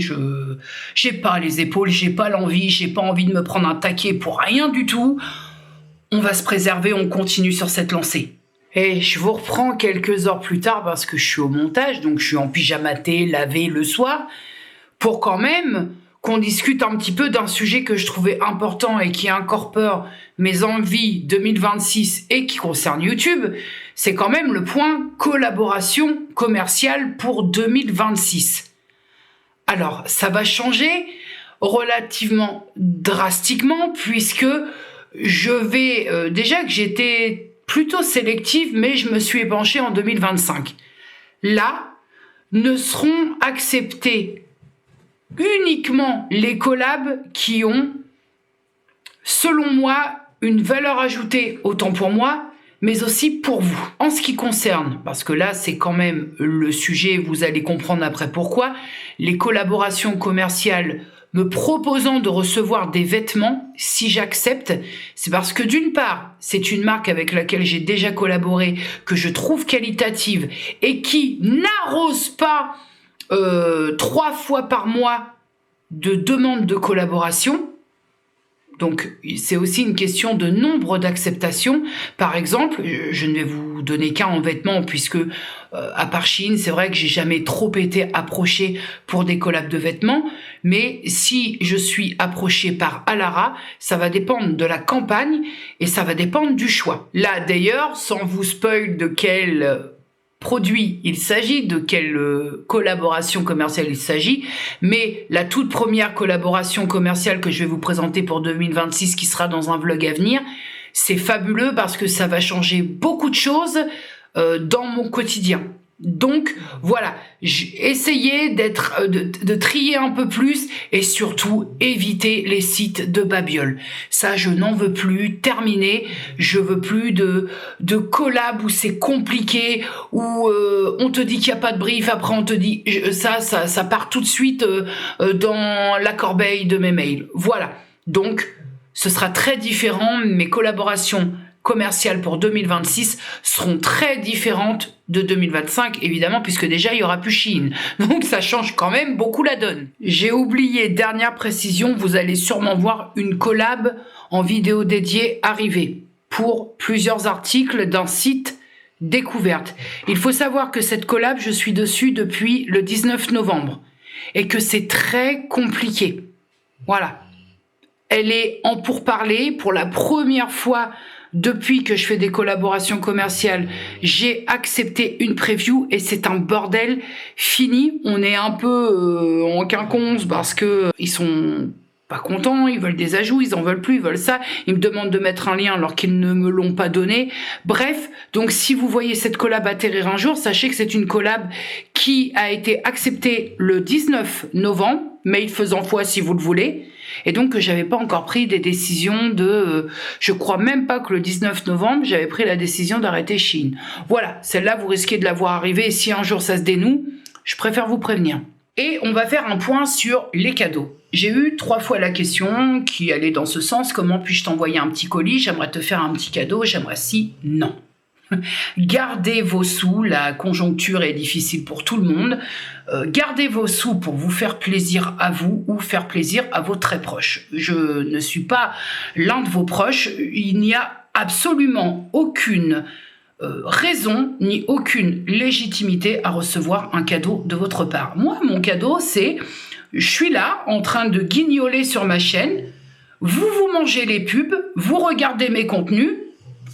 j'ai pas les épaules, j'ai pas l'envie, j'ai pas envie de me prendre un taquet pour rien du tout. On va se préserver, on continue sur cette lancée. Et je vous reprends quelques heures plus tard parce que je suis au montage, donc je suis en pyjamaté, lavé le soir, pour quand même qu'on discute un petit peu d'un sujet que je trouvais important et qui incorpore mes envies 2026 et qui concerne YouTube, c'est quand même le point collaboration commerciale pour 2026. Alors, ça va changer relativement drastiquement puisque je vais... déjà que j'étais plutôt sélective, mais je me suis épanchée en 2025. Là, ne seront acceptés uniquement les collabs qui ont, selon moi, une valeur ajoutée autant pour moi, mais aussi pour vous. En ce qui concerne, parce que là c'est quand même le sujet, vous allez comprendre après pourquoi, les collaborations commerciales me proposant de recevoir des vêtements, si j'accepte, c'est parce que d'une part, c'est une marque avec laquelle j'ai déjà collaboré, que je trouve qualitative et qui n'arrose pas 3 fois par mois de demandes de collaboration. Donc, c'est aussi une question de nombre d'acceptations. Par exemple, je ne vais vous donner qu'un en vêtements, puisque à part Shein, c'est vrai que j'ai jamais trop été approchée pour des collabs de vêtements. Mais si je suis approchée par Alara, ça va dépendre de la campagne et ça va dépendre du choix. Là, d'ailleurs, sans vous spoil de quel produit il s'agit, de quelle collaboration commerciale il s'agit, mais la toute première collaboration commerciale que je vais vous présenter pour 2026, qui sera dans un vlog à venir, c'est fabuleux parce que ça va changer beaucoup de choses dans mon quotidien. Donc voilà, essayez de trier un peu plus et surtout éviter les sites de babiole. Ça, je n'en veux plus, terminé. Je veux plus de collab où c'est compliqué, où on te dit qu'il n'y a pas de brief, après on te dit ça part tout de suite dans la corbeille de mes mails. Voilà, donc ce sera très différent. Mes collaborations commerciales pour 2026 seront très différentes de 2025, évidemment, puisque déjà il y aura plus Shein. Donc ça change quand même beaucoup la donne. J'ai oublié, dernière précision, vous allez sûrement voir une collab en vidéo dédiée arriver pour plusieurs articles d'un site découverte. Il faut savoir que cette collab, je suis dessus depuis le 19 novembre. et que c'est très compliqué. Voilà. Elle est en pourparlers pour la première fois depuis que je fais des collaborations commerciales. J'ai accepté une preview et c'est un bordel fini. On est un peu en quinconce parce que ils sont pas contents, ils veulent des ajouts, ils en veulent plus, ils veulent ça. Ils me demandent de mettre un lien alors qu'ils ne me l'ont pas donné. Bref, donc si vous voyez cette collab atterrir un jour, sachez que c'est une collab qui a été acceptée le 19 novembre, mail faisant foi si vous le voulez. Et donc que j'avais pas encore pris des décisions de... je crois même pas que le 19 novembre, j'avais pris la décision d'arrêter Shein. Voilà, celle-là, vous risquez de la voir arriver. Et si un jour ça se dénoue, je préfère vous prévenir. Et on va faire un point sur les cadeaux. J'ai eu 3 fois la question qui allait dans ce sens. Comment puis-je t'envoyer un petit colis? J'aimerais te faire un petit cadeau. J'aimerais si... Non. Gardez vos sous, la conjoncture est difficile pour tout le monde. Gardez vos sous pour vous faire plaisir à vous ou faire plaisir à vos très proches. Je ne suis pas l'un de vos proches. Il n'y a absolument aucune raison ni aucune légitimité à recevoir un cadeau de votre part. Moi, mon cadeau, c'est... je suis là en train de guignoler sur ma chaîne. Vous mangez les pubs, vous regardez mes contenus.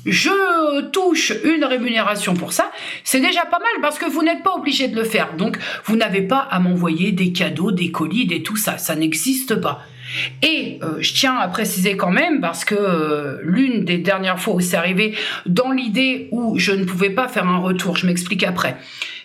Je touche une rémunération pour ça, c'est déjà pas mal parce que vous n'êtes pas obligé de le faire. Donc, vous n'avez pas à m'envoyer des cadeaux, des colis, des tout ça. Ça n'existe pas. Et je tiens à préciser quand même, parce que l'une des dernières fois où c'est arrivé, dans l'idée où je ne pouvais pas faire un retour, je m'explique après.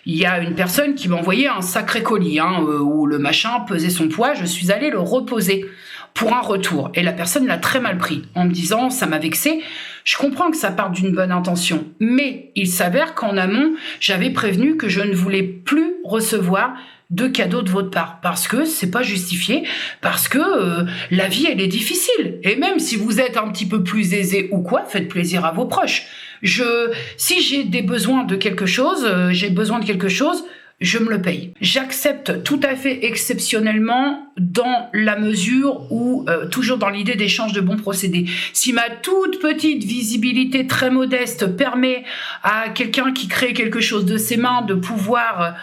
Il y a une personne qui m'a envoyé un sacré colis, où le machin pesait son poids. Je suis allée le reposer pour un retour. Et la personne l'a très mal pris, en me disant « ça m'a vexé ». Je comprends que ça parte d'une bonne intention, mais il s'avère qu'en amont, j'avais prévenu que je ne voulais plus recevoir de cadeaux de votre part, parce que c'est pas justifié, parce que la vie, elle est difficile. Et même si vous êtes un petit peu plus aisé ou quoi, faites plaisir à vos proches. Si j'ai des besoins de quelque chose, je me le paye. J'accepte tout à fait exceptionnellement dans la mesure où, toujours dans l'idée d'échange de bons procédés, si ma toute petite visibilité très modeste permet à quelqu'un qui crée quelque chose de ses mains de pouvoir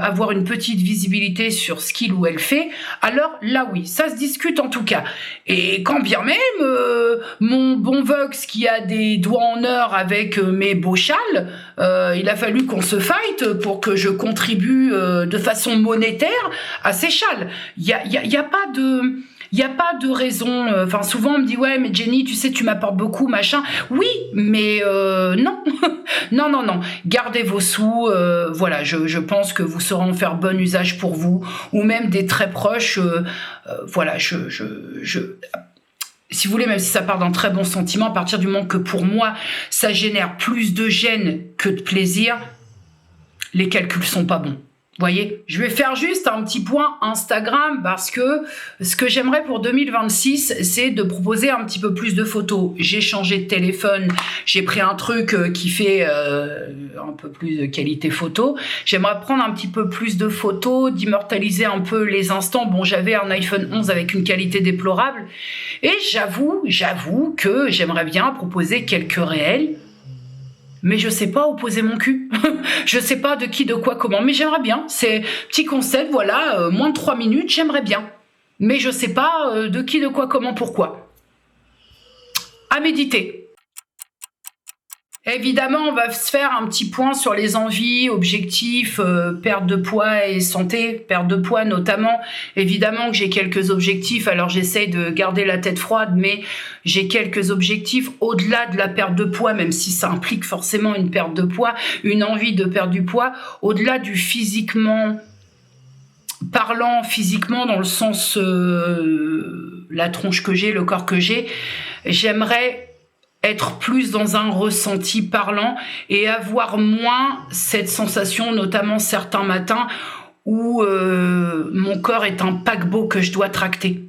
avoir une petite visibilité sur ce qu'il ou elle fait, alors là oui, ça se discute en tout cas. Et quand bien même mon bon Vox qui a des doigts en or avec mes beaux châles, il a fallu qu'on se fight pour que je contribue de façon monétaire à ces châles. Il y a pas de raison. Enfin, souvent on me dit ouais, mais Jenny, tu sais, tu m'apportes beaucoup, machin. Oui, mais non, non. Gardez vos sous. Voilà, je pense que vous saurez en faire bon usage pour vous ou même des très proches. Voilà, si vous voulez, même si ça part d'un très bon sentiment, à partir du moment que pour moi, ça génère plus de gêne que de plaisir, les calculs sont pas bons. Vous voyez, je vais faire juste un petit point Instagram parce que ce que j'aimerais pour 2026, c'est de proposer un petit peu plus de photos. J'ai changé de téléphone, j'ai pris un truc qui fait un peu plus de qualité photo. J'aimerais prendre un petit peu plus de photos, d'immortaliser un peu les instants. Bon, j'avais un iPhone 11 avec une qualité déplorable et j'avoue que j'aimerais bien proposer quelques réels. Mais je sais pas où poser mon cul. Je sais pas de qui, de quoi, comment. Mais j'aimerais bien. C'est petit concept, voilà, moins de 3 minutes, j'aimerais bien. Mais je sais pas de qui, de quoi, comment, pourquoi. À méditer. Évidemment, on va se faire un petit point sur les envies, objectifs, perte de poids et santé, perte de poids notamment. Évidemment que j'ai quelques objectifs, alors j'essaye de garder la tête froide, mais j'ai quelques objectifs au-delà de la perte de poids, même si ça implique forcément une perte de poids, une envie de perdre du poids, au-delà du physiquement parlant, physiquement dans le sens la tronche que j'ai, le corps que j'ai, j'aimerais être plus dans un ressenti parlant et avoir moins cette sensation, notamment certains matins, où mon corps est un paquebot que je dois tracter.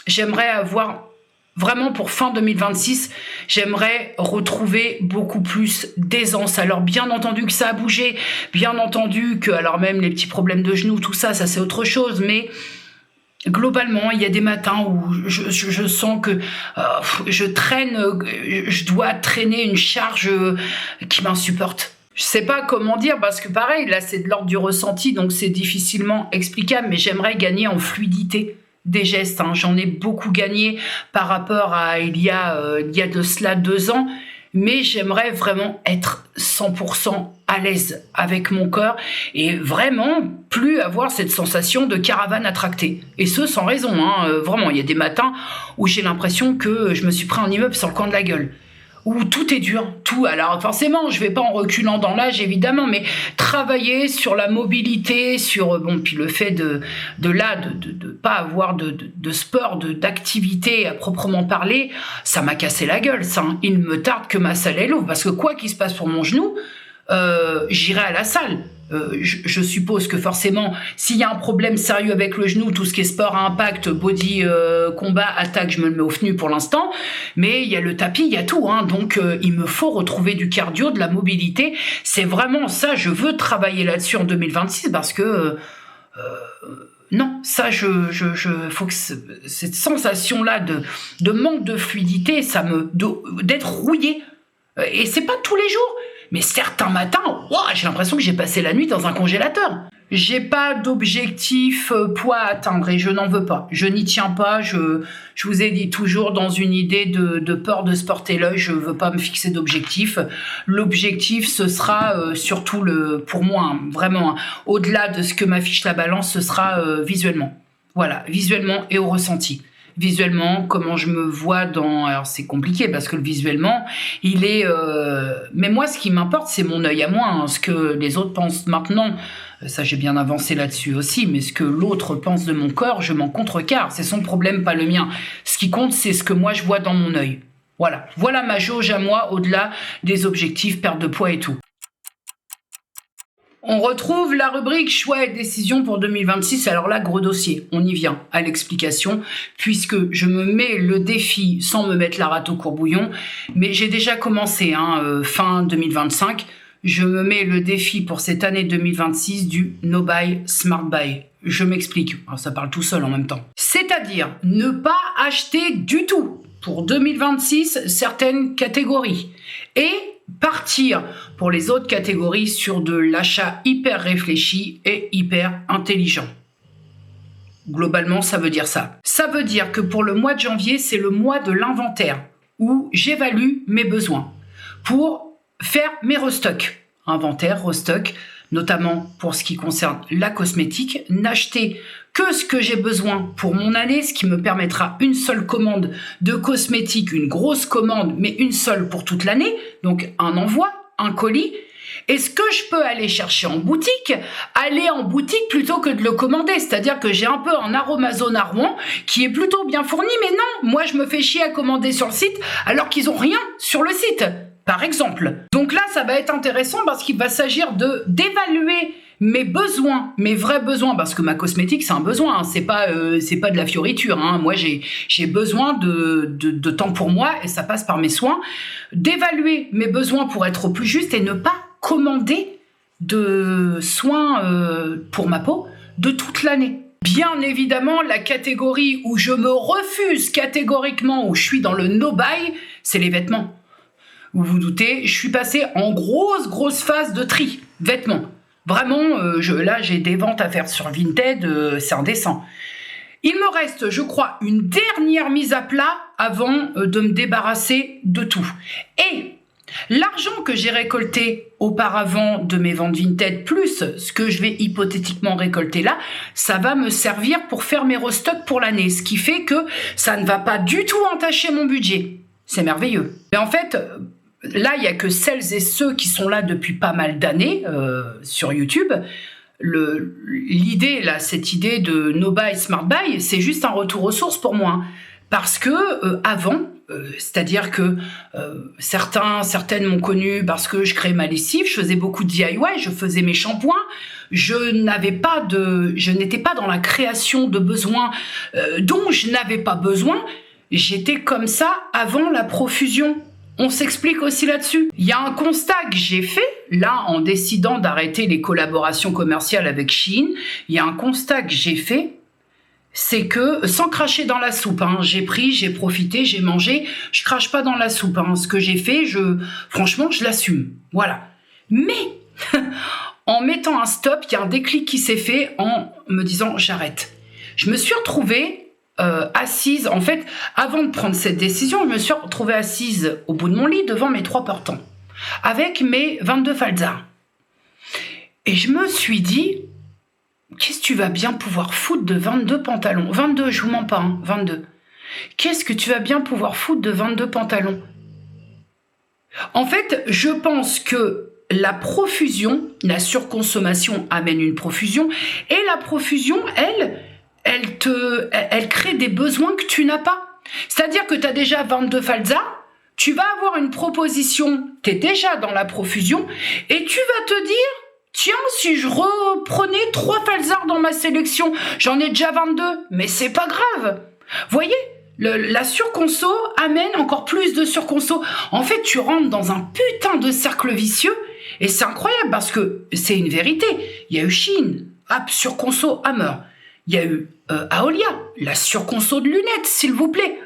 J'aimerais avoir, vraiment pour fin 2026, j'aimerais retrouver beaucoup plus d'aisance. Alors bien entendu que ça a bougé, bien entendu que, alors même les petits problèmes de genoux, tout ça, ça c'est autre chose, mais... globalement, il y a des matins où je sens que je dois traîner une charge qui m'insupporte. Je sais pas comment dire, parce que pareil, là, c'est de l'ordre du ressenti, donc c'est difficilement explicable, mais j'aimerais gagner en fluidité des gestes. Hein. J'en ai beaucoup gagné par rapport à il y a de cela 2 ans, mais j'aimerais vraiment être 100% à l'aise avec mon corps et vraiment plus avoir cette sensation de caravane à tracter. Et ce, sans raison. Hein. Vraiment, il y a des matins où j'ai l'impression que je me suis pris un immeuble sur le coin de la gueule. Où tout est dur, tout. Alors forcément, je vais pas en reculant dans l'âge évidemment, mais travailler sur la mobilité, sur puis le fait de pas avoir de sport, d'activité à proprement parler, ça m'a cassé la gueule. Ça, hein. Il me tarde que ma salle elle ouvre, parce que quoi qu'il se passe pour mon genou, j'irai à la salle. Je suppose que forcément, s'il y a un problème sérieux avec le genou, tout ce qui est sport à impact, body, combat, attaque, je me le mets au FNU pour l'instant, mais il y a le tapis, il y a tout, hein, donc il me faut retrouver du cardio, de la mobilité, c'est vraiment ça, je veux travailler là-dessus en 2026, parce que non, ça, faut que cette sensation-là de manque de fluidité, d'être rouillé, et c'est pas tous les jours. Mais certains matins, j'ai l'impression que j'ai passé la nuit dans un congélateur. J'ai pas d'objectif poids à atteindre et je n'en veux pas. Je n'y tiens pas. Je vous ai dit toujours dans une idée de peur de se porter l'œil, je veux pas me fixer d'objectif. L'objectif, ce sera surtout pour moi, hein, vraiment, hein, au-delà de ce que m'affiche la balance, ce sera visuellement. Voilà, visuellement et au ressenti. Visuellement, comment je me vois alors c'est compliqué parce que le visuellement, il est... Mais moi, ce qui m'importe, c'est mon œil à moi. Hein. Ce que les autres pensent maintenant, ça j'ai bien avancé là-dessus aussi, mais ce que l'autre pense de mon corps, je m'en contrecarre. C'est son problème, pas le mien. Ce qui compte, c'est ce que moi je vois dans mon œil. Voilà ma jauge à moi, au-delà des objectifs, perte de poids et tout. On retrouve la rubrique choix et décisions pour 2026. Alors là, gros dossier, on y vient à l'explication, puisque je me mets le défi sans me mettre la rate au courbouillon, mais j'ai déjà commencé, fin 2025, je me mets le défi pour cette année 2026 du No Buy, Smart Buy. Je m'explique, alors ça parle tout seul en même temps. C'est-à-dire ne pas acheter du tout pour 2026 certaines catégories et partir pour les autres catégories sur de l'achat hyper réfléchi et hyper intelligent. Globalement, ça veut dire ça. Ça veut dire que pour le mois de janvier, c'est le mois de l'inventaire où j'évalue mes besoins pour faire mes restocks. Inventaire, restock, notamment pour ce qui concerne la cosmétique, n'acheter que ce que j'ai besoin pour mon année, ce qui me permettra une seule commande de cosmétique, une grosse commande, mais une seule pour toute l'année, donc un envoi, un colis. Et ce que je peux aller chercher en boutique, aller en boutique plutôt que de le commander. C'est-à-dire que j'ai un peu un Aromazone à Rouen qui est plutôt bien fourni, mais non, moi je me fais chier à commander sur le site alors qu'ils ont rien sur le site, par exemple. Donc là, ça va être intéressant parce qu'il va s'agir d'évaluer mes besoins, mes vrais besoins, parce que ma cosmétique, c'est un besoin, hein, c'est pas de la fioriture. Hein. Moi, j'ai besoin de temps pour moi et ça passe par mes soins. D'évaluer mes besoins pour être au plus juste et ne pas commander de soins pour ma peau de toute l'année. Bien évidemment, la catégorie où je me refuse catégoriquement, où je suis dans le no-buy, c'est les vêtements. Vous vous doutez, je suis passée en grosse phase de tri vêtements. Vraiment, là, j'ai des ventes à faire sur Vinted, c'est indécent. Il me reste, je crois, une dernière mise à plat avant de me débarrasser de tout. Et l'argent que j'ai récolté auparavant de mes ventes Vinted, plus ce que je vais hypothétiquement récolter là, ça va me servir pour faire mes restocks pour l'année. Ce qui fait que ça ne va pas du tout entacher mon budget. C'est merveilleux. Mais en fait... Là, il n'y a que celles et ceux qui sont là depuis pas mal d'années sur YouTube. L'idée, là, cette idée de No Buy, Smart Buy, c'est juste un retour aux sources pour moi. Parce que avant, c'est-à-dire que certaines m'ont connu parce que je créais ma lessive, je faisais beaucoup de DIY, je faisais mes shampoings, je n'étais pas dans la création de besoins dont je n'avais pas besoin. J'étais comme ça avant la profusion. On s'explique aussi là-dessus. Il y a un constat que j'ai fait, là, en décidant d'arrêter les collaborations commerciales avec Shein, il y a un constat que j'ai fait, c'est que, sans cracher dans la soupe, hein, j'ai pris, j'ai profité, j'ai mangé, je crache pas dans la soupe. Hein. Ce que j'ai fait, franchement, je l'assume. Voilà. Mais en mettant un stop, il y a un déclic qui s'est fait en me disant j'arrête. Je me suis retrouvée assise, en fait, avant de prendre cette décision, je me suis retrouvée assise au bout de mon lit devant mes 3 portants, avec mes 22 falzars. Et je me suis dit, qu'est-ce que tu vas bien pouvoir foutre de 22 pantalons? 22, je vous mens pas, hein, 22. Qu'est-ce que tu vas bien pouvoir foutre de 22 pantalons? En fait, je pense que la profusion, la surconsommation amène une profusion, et la profusion, elle crée des besoins que tu n'as pas. C'est-à-dire que tu as déjà 22 falzars, tu vas avoir une proposition, tu es déjà dans la profusion, et tu vas te dire, tiens, si je reprenais 3 falzars dans ma sélection, j'en ai déjà 22, mais c'est pas grave. Voyez, la surconso amène encore plus de surconso. En fait, tu rentres dans un putain de cercle vicieux, et c'est incroyable parce que c'est une vérité. Il y a eu Shein, surconso à mort. Il y a eu Aolia, la surconso de lunettes, s'il vous plaît.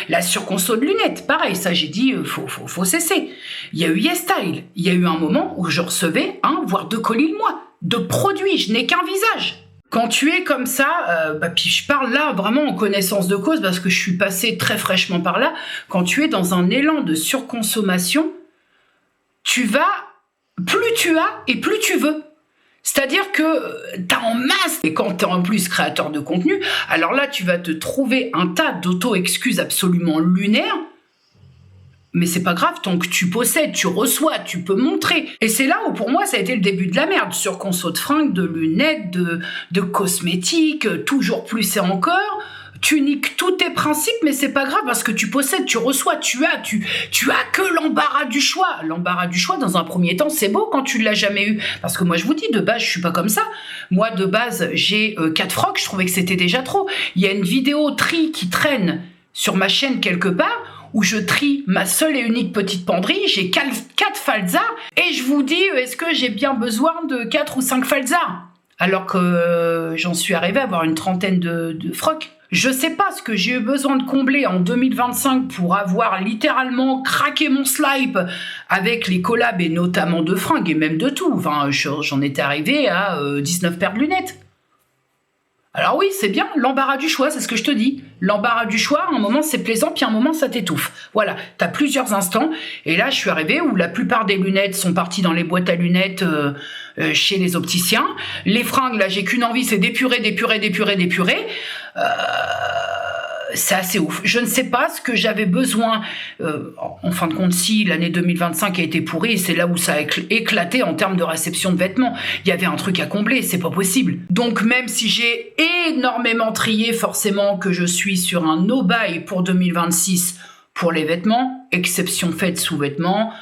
La surconso de lunettes, pareil, ça j'ai dit, faut cesser. Il y a eu YesStyle, il y a eu un moment où je recevais 1 voire 2 colis le mois de produits, je n'ai qu'un visage. Quand tu es comme ça, puis je parle là vraiment en connaissance de cause parce que je suis passée très fraîchement par là, quand tu es dans un élan de surconsommation, plus tu as et plus tu veux. C'est-à-dire que tu as en masse, et quand tu es en plus créateur de contenu, alors là, tu vas te trouver un tas d'auto-excuses absolument lunaires, mais c'est pas grave, tant que tu possèdes, tu reçois, tu peux montrer. Et c'est là où, pour moi, ça a été le début de la merde, sur conso de fringues, de lunettes, de cosmétiques, toujours plus et encore. Tu niques tous tes principes, mais c'est pas grave parce que tu possèdes, tu reçois, tu as que l'embarras du choix. L'embarras du choix, dans un premier temps, c'est beau quand tu l'as jamais eu. Parce que moi, je vous dis, de base, je suis pas comme ça. Moi, de base, j'ai 4 frocs, je trouvais que c'était déjà trop. Il y a une vidéo tri qui traîne sur ma chaîne quelque part, où je trie ma seule et unique petite penderie, j'ai 4 falzars, et je vous dis, est-ce que j'ai bien besoin de 4 ou 5 falzars? Alors que j'en suis arrivée à avoir une trentaine de frocs. Je sais pas ce que j'ai eu besoin de combler en 2025 pour avoir littéralement craqué mon slip avec les collabs et notamment de fringues et même de tout. Enfin, j'en étais arrivé à 19 paires de lunettes. Alors oui, c'est bien, l'embarras du choix, c'est ce que je te dis. L'embarras du choix, à un moment c'est plaisant, puis à un moment ça t'étouffe. Voilà, t'as plusieurs instants, et là je suis arrivée où la plupart des lunettes sont parties dans les boîtes à lunettes chez les opticiens. Les fringues, là j'ai qu'une envie, c'est d'épurer. C'est assez ouf. Je ne sais pas ce que j'avais besoin. En fin de compte, si l'année 2025 a été pourrie, et c'est là où ça a éclaté en termes de réception de vêtements. Il y avait un truc à combler, c'est pas possible. Donc même si j'ai énormément trié, forcément que je suis sur un no-buy pour 2026 pour les vêtements, exception faite sous-vêtements,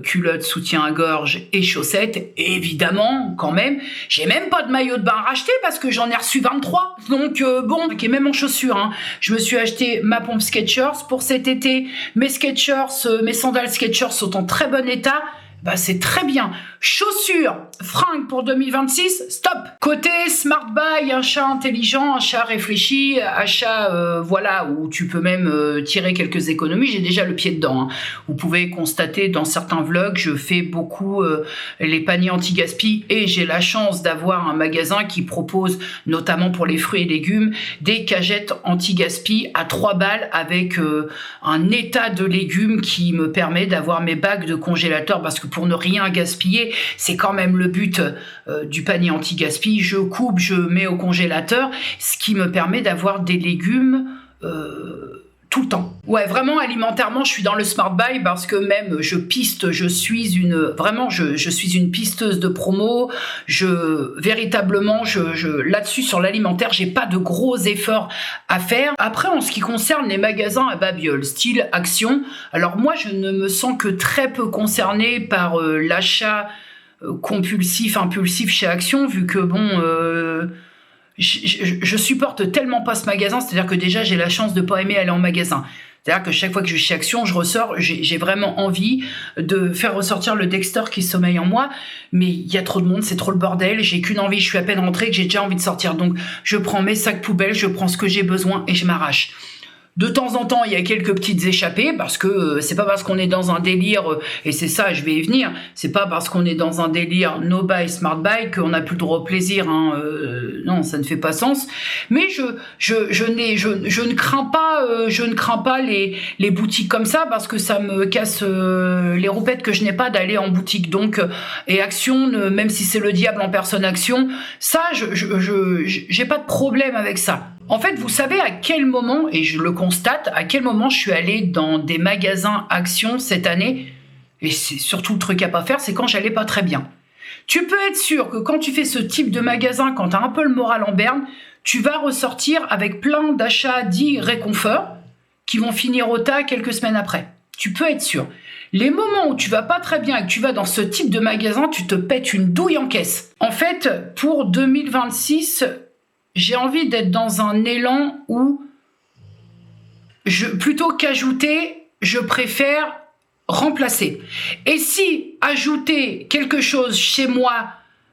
culottes, soutien à gorge et chaussettes, évidemment, quand même. J'ai même pas de maillot de bain racheté parce que j'en ai reçu 23. Donc, bon, et même en chaussures, hein. Je me suis acheté ma pompe Skechers pour cet été. Mes Skechers, mes sandales Skechers sont en très bon état. Bah, c'est très bien. Chaussures, fringues pour 2026, stop. Côté smart buy, achat intelligent, achat réfléchi, achat, voilà, où tu peux même tirer quelques économies. J'ai déjà le pied dedans, hein. Vous pouvez constater dans certains vlogs, je fais beaucoup les paniers anti-gaspi et j'ai la chance d'avoir un magasin qui propose, notamment pour les fruits et légumes, des cagettes anti-gaspi à 3 balles avec un état de légumes qui me permet d'avoir mes bacs de congélateur parce que pour ne rien gaspiller, c'est quand même le but du panier anti-gaspi. Je coupe, je mets au congélateur, ce qui me permet d'avoir des légumes tout le temps. Ouais, vraiment alimentairement, je suis dans le smart buy parce que même je piste, je suis une pisteuse de promo. Véritablement, là-dessus sur l'alimentaire, j'ai pas de gros efforts à faire. Après, en ce qui concerne les magasins à Babiole, style Action, alors moi, je ne me sens que très peu concernée par l'achat compulsif, impulsif chez Action, vu que bon, je supporte tellement pas ce magasin, c'est-à-dire que déjà j'ai la chance de pas aimer aller en magasin. C'est-à-dire que chaque fois que je vais chez Action, je ressors, j'ai vraiment envie de faire ressortir le Dexter qui sommeille en moi, mais il y a trop de monde, c'est trop le bordel, j'ai qu'une envie, je suis à peine rentrée, que j'ai déjà envie de sortir. Donc je prends mes sacs poubelles, je prends ce que j'ai besoin et je m'arrache. De temps en temps, il y a quelques petites échappées parce que c'est pas parce qu'on est dans un délire, et c'est ça, je vais y venir, c'est pas parce qu'on est dans un délire no buy, smart buy qu'on n'a plus le droit au plaisir, hein, non, ça ne fait pas sens. Mais je ne crains pas les boutiques comme ça parce que ça me casse les roupettes que je n'ai pas d'aller en boutique. Donc, et Action, même si c'est le diable en personne Action, ça, j'ai pas de problème avec ça. En fait, vous savez à quel moment, et je le constate, à quel moment je suis allée dans des magasins Action cette année, et c'est surtout le truc à pas faire, c'est quand j'allais pas très bien. Tu peux être sûr que quand tu fais ce type de magasin, quand tu as un peu le moral en berne, tu vas ressortir avec plein d'achats dits réconfort qui vont finir au tas quelques semaines après. Tu peux être sûr. Les moments où tu vas pas très bien et que tu vas dans ce type de magasin, tu te pètes une douille en caisse. En fait, pour 2026... j'ai envie d'être dans un élan où, plutôt qu'ajouter, je préfère remplacer. Et si ajouter quelque chose chez moi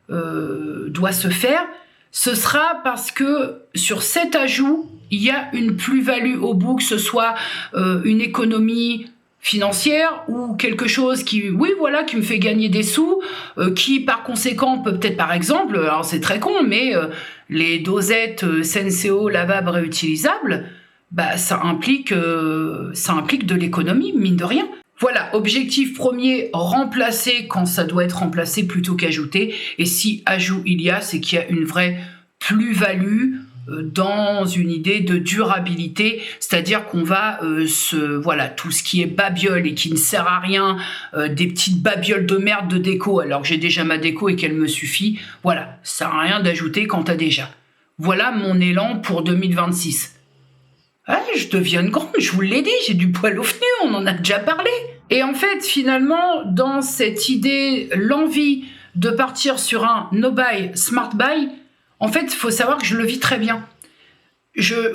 doit se faire, ce sera parce que sur cet ajout, il y a une plus-value au bout, que ce soit une économie financière ou quelque chose qui, oui, voilà, qui me fait gagner des sous, qui par conséquent peut-être par exemple, alors c'est très con, mais les dosettes Senseo lavables réutilisables, bah ça implique de l'économie, mine de rien. Voilà, objectif premier, remplacer quand ça doit être remplacé plutôt qu'ajouter. Et si ajout il y a, c'est qu'il y a une vraie plus-value dans une idée de durabilité, c'est-à-dire qu'on va voilà, tout ce qui est babiole et qui ne sert à rien, des petites babioles de merde de déco alors que j'ai déjà ma déco et qu'elle me suffit, voilà, ça sert à rien d'ajouter quand t'as déjà. Voilà mon élan pour 2026. Ah, je deviens grande, je vous l'ai dit, j'ai du poil au fenu, on en a déjà parlé. Et en fait, finalement, dans cette idée, l'envie de partir sur un no buy, smart buy, en fait, il faut savoir que je le vis très bien.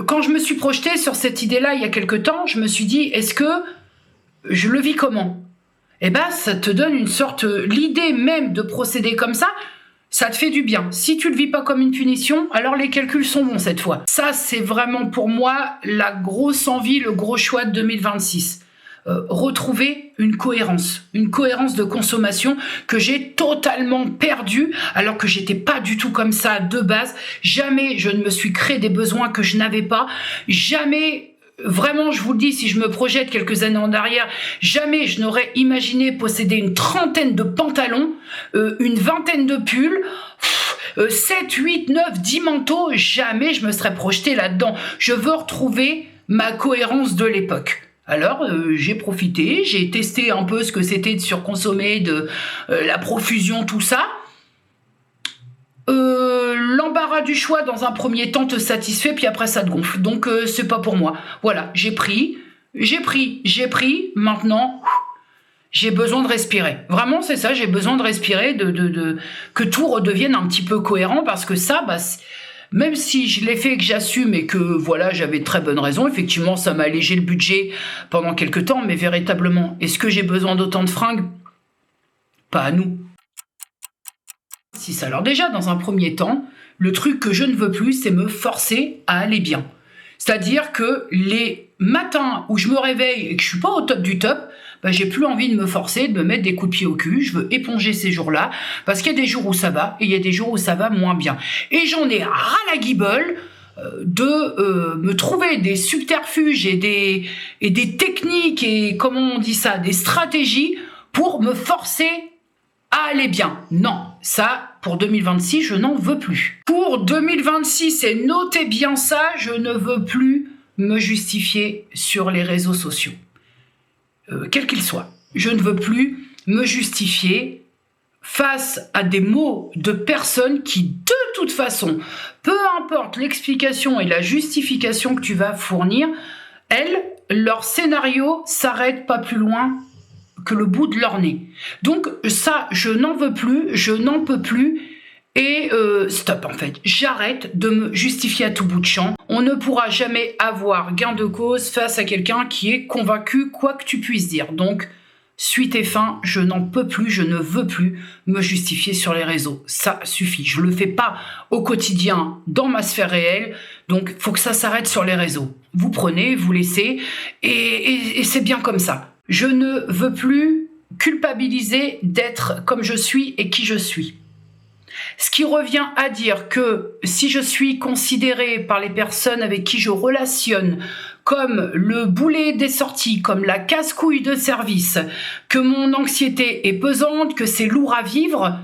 Quand je me suis projetée sur cette idée-là il y a quelque temps, je me suis dit, est-ce que je le vis comment? Eh ben, ça te donne une sorte... l'idée même de procéder comme ça te fait du bien. Si tu le vis pas comme une punition, alors les calculs sont bons cette fois. Ça, c'est vraiment pour moi la grosse envie, le gros choix de 2026. Retrouver une cohérence de consommation que j'ai totalement perdue alors que j'étais pas du tout comme ça de base. Jamais je ne me suis créé des besoins que je n'avais pas. Jamais, vraiment je vous le dis, si je me projette quelques années en arrière, jamais je n'aurais imaginé posséder une trentaine de pantalons, une vingtaine de pulls, 7, 8, 9, 10 manteaux, jamais je me serais projeté là-dedans. Je veux retrouver ma cohérence de l'époque. Alors, j'ai profité, j'ai testé un peu ce que c'était de surconsommer, de la profusion, tout ça. L'embarras du choix, dans un premier temps, te satisfait, puis après, ça te gonfle. Donc, c'est pas pour moi. Voilà, j'ai pris. Maintenant, j'ai besoin de respirer. Vraiment, c'est ça, j'ai besoin de respirer, que tout redevienne un petit peu cohérent, parce que ça, bah... même si je l'ai fait et que j'assume et que voilà, j'avais de très bonnes raisons, effectivement, ça m'a allégé le budget pendant quelques temps, mais véritablement, est-ce que j'ai besoin d'autant de fringues? Pas à nous. Si ça, alors déjà, dans un premier temps, le truc que je ne veux plus, c'est me forcer à aller bien. C'est-à-dire que les matins où je me réveille et que je suis pas au top du top, bah, j'ai plus envie de me forcer, de me mettre des coups de pied au cul. Je veux éponger ces jours-là, parce qu'il y a des jours où ça va et il y a des jours où ça va moins bien. Et j'en ai ras la guibole de me trouver des subterfuges et des techniques et, comment on dit ça, des stratégies pour me forcer à aller bien. Non, ça, pour 2026, je n'en veux plus. Pour 2026, et notez bien ça, je ne veux plus me justifier sur les réseaux sociaux. Quel qu'il soit. Je ne veux plus me justifier face à des mots de personnes qui, de toute façon, peu importe l'explication et la justification que tu vas fournir, elles, leur scénario s'arrête pas plus loin que le bout de leur nez. Donc ça, je n'en veux plus, je n'en peux plus, et stop en fait. J'arrête de me justifier à tout bout de champ. On ne pourra jamais avoir gain de cause face à quelqu'un qui est convaincu, quoi que tu puisses dire. Donc, suite et fin, je n'en peux plus, je ne veux plus me justifier sur les réseaux. Ça suffit. Je le fais pas au quotidien dans ma sphère réelle, donc faut que ça s'arrête sur les réseaux. Vous prenez, vous laissez, et c'est bien comme ça. Je ne veux plus culpabiliser d'être comme je suis et qui je suis. Ce qui revient à dire que si je suis considérée par les personnes avec qui je relationne comme le boulet des sorties, comme la casse-couille de service, que mon anxiété est pesante, que c'est lourd à vivre,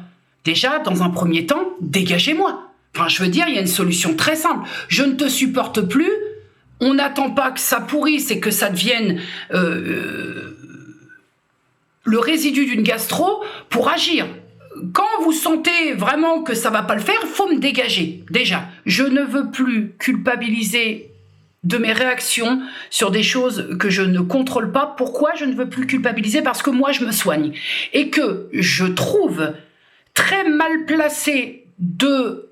déjà, dans un premier temps, dégagez-moi. Enfin, je veux dire, il y a une solution très simple. Je ne te supporte plus, on n'attend pas que ça pourrisse et que ça devienne le résidu d'une gastro pour agir. Quand vous sentez vraiment que ça va pas le faire, il faut me dégager, déjà. Je ne veux plus culpabiliser de mes réactions sur des choses que je ne contrôle pas. Pourquoi je ne veux plus culpabiliser? Parce que moi, je me soigne. Et que je trouve très mal placé de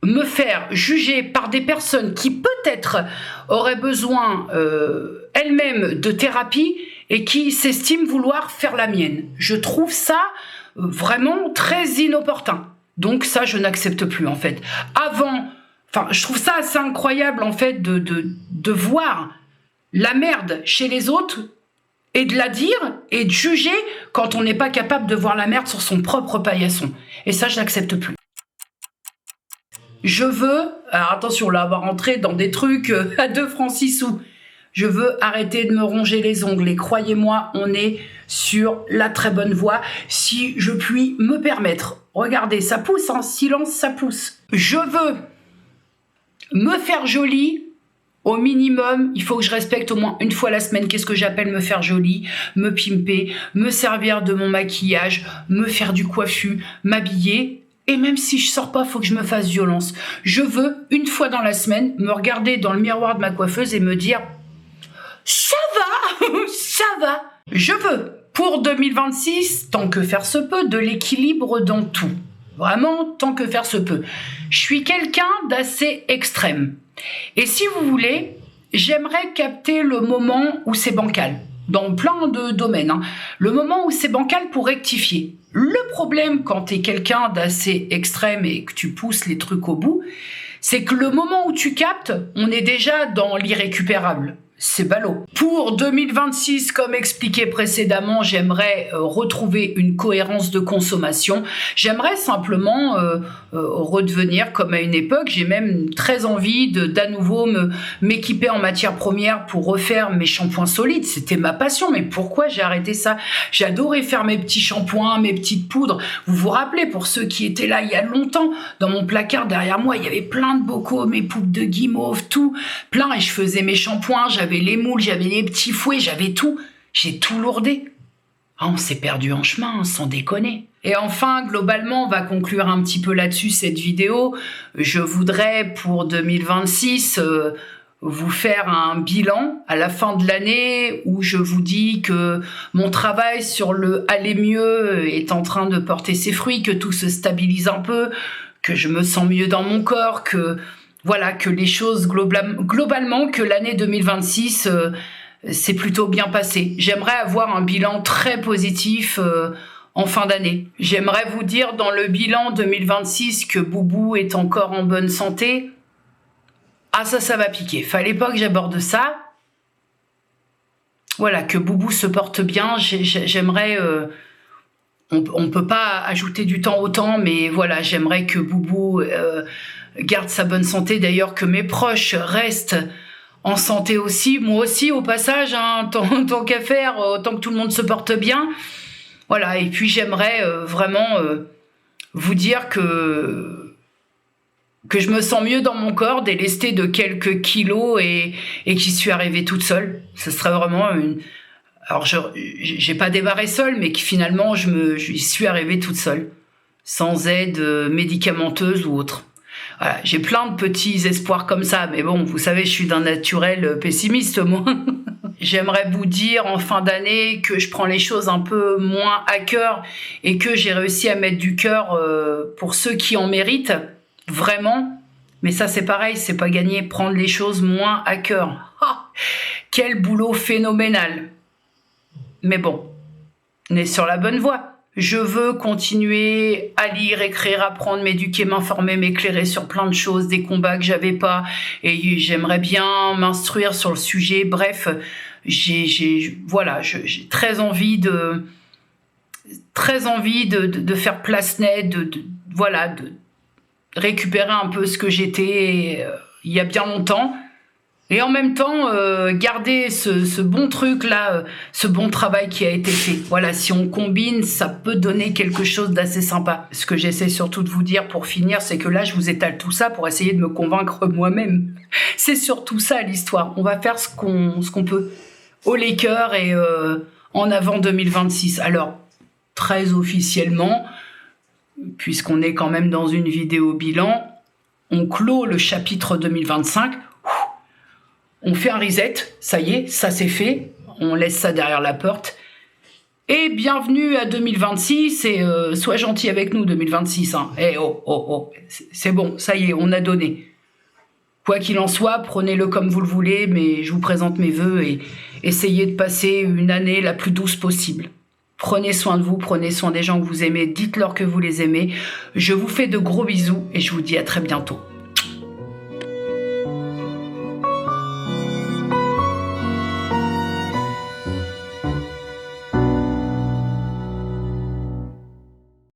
me faire juger par des personnes qui peut-être auraient besoin elles-mêmes de thérapie et qui s'estiment vouloir faire la mienne. Je trouve ça vraiment très inopportun. Donc ça, je n'accepte plus en fait. Je trouve ça assez incroyable en fait de voir la merde chez les autres et de la dire et de juger quand on n'est pas capable de voir la merde sur son propre paillasson. Et ça, je n'accepte plus. Je veux, alors attention là, on va rentrer dans des trucs à 2 francs 6 sous. Je veux arrêter de me ronger les ongles et croyez-moi, on est sur la très bonne voie si je puis me permettre. Regardez, ça pousse, en silence, ça pousse. Je veux me faire jolie, au minimum, il faut que je respecte au moins une fois la semaine. Qu'est-ce que j'appelle me faire jolie, me pimper, me servir de mon maquillage, me faire du coiffu, m'habiller. Et même si je sors pas, faut que je me fasse violence. Je veux, une fois dans la semaine, me regarder dans le miroir de ma coiffeuse et me dire « Ça va, ça va ». Je veux, pour 2026, tant que faire se peut, de l'équilibre dans tout. Vraiment, tant que faire se peut. Je suis quelqu'un d'assez extrême. Et si vous voulez, j'aimerais capter le moment où c'est bancal. Dans plein de domaines. Le moment où c'est bancal pour rectifier. Le problème quand tu es quelqu'un d'assez extrême et que tu pousses les trucs au bout, c'est que le moment où tu captes, on est déjà dans l'irrécupérable. C'est ballot. Pour 2026, comme expliqué précédemment, j'aimerais retrouver une cohérence de consommation. J'aimerais simplement redevenir comme à une époque. J'ai même très envie d'à nouveau m'équiper en matières premières pour refaire mes shampoings solides. C'était ma passion. Mais pourquoi j'ai arrêté ça? J'adorais faire mes petits shampoings, mes petites poudres. Vous vous rappelez, pour ceux qui étaient là il y a longtemps, dans mon placard derrière moi, il y avait plein de bocaux, mes poupes de guimauve, tout, plein. Et je faisais mes shampoings, j'avais les moules, j'avais les petits fouets, j'avais tout. J'ai tout lourdé. Ah, on s'est perdu en chemin, sans déconner. Et enfin, globalement, on va conclure un petit peu là-dessus cette vidéo. Je voudrais, pour 2026, vous faire un bilan à la fin de l'année où je vous dis que mon travail sur le aller mieux est en train de porter ses fruits, que tout se stabilise un peu, que je me sens mieux dans mon corps, que voilà, que les choses globalement, que l'année 2026 c'est plutôt bien passé. J'aimerais avoir un bilan très positif en fin d'année. J'aimerais vous dire dans le bilan 2026 que Boubou est encore en bonne santé. Ah ça va piquer. Fallait pas que j'aborde ça. Voilà, que Boubou se porte bien. J'aimerais... on peut pas ajouter du temps au temps, mais voilà, j'aimerais que Boubou garde sa bonne santé. D'ailleurs, que mes proches restent en santé aussi. Moi aussi, au passage, hein, tant qu'à faire, tant que tout le monde se porte bien. Voilà, et puis j'aimerais vraiment vous dire que je me sens mieux dans mon corps, délestée de quelques kilos et qu'y suis arrivée toute seule. Ce serait vraiment une... Alors, j'ai pas débarré seule, mais que finalement, j'y suis arrivée toute seule, sans aide médicamenteuse ou autre. Voilà, j'ai plein de petits espoirs comme ça, mais bon, vous savez, je suis d'un naturel pessimiste, moi. J'aimerais vous dire en fin d'année que je prends les choses un peu moins à cœur et que j'ai réussi à mettre du cœur pour ceux qui en méritent, vraiment. Mais ça, c'est pareil, c'est pas gagné, prendre les choses moins à cœur. Ah, quel boulot phénoménal! Mais bon, on est sur la bonne voie. Je veux continuer à lire, écrire, apprendre, m'éduquer, m'informer, m'éclairer sur plein de choses, des combats que j'avais pas, et j'aimerais bien m'instruire sur le sujet. Bref, j'ai très envie de faire place nette, de récupérer un peu ce que j'étais il y a bien longtemps. Et en même temps, garder ce bon truc-là, ce bon travail qui a été fait. Voilà, si on combine, ça peut donner quelque chose d'assez sympa. Ce que j'essaie surtout de vous dire pour finir, c'est que là, je vous étale tout ça pour essayer de me convaincre moi-même. C'est surtout ça l'histoire. On va faire ce qu'on peut. Au Laker et en avant 2026. Alors, très officiellement, puisqu'on est quand même dans une vidéo bilan, on clôt le chapitre 2025. On fait un reset, ça y est, ça c'est fait, on laisse ça derrière la porte. Et bienvenue à 2026, et sois gentil avec nous 2026. Hein. C'est bon, ça y est, on a donné. Quoi qu'il en soit, prenez-le comme vous le voulez, mais je vous présente mes vœux et essayez de passer une année la plus douce possible. Prenez soin de vous, prenez soin des gens que vous aimez, dites-leur que vous les aimez. Je vous fais de gros bisous et je vous dis à très bientôt.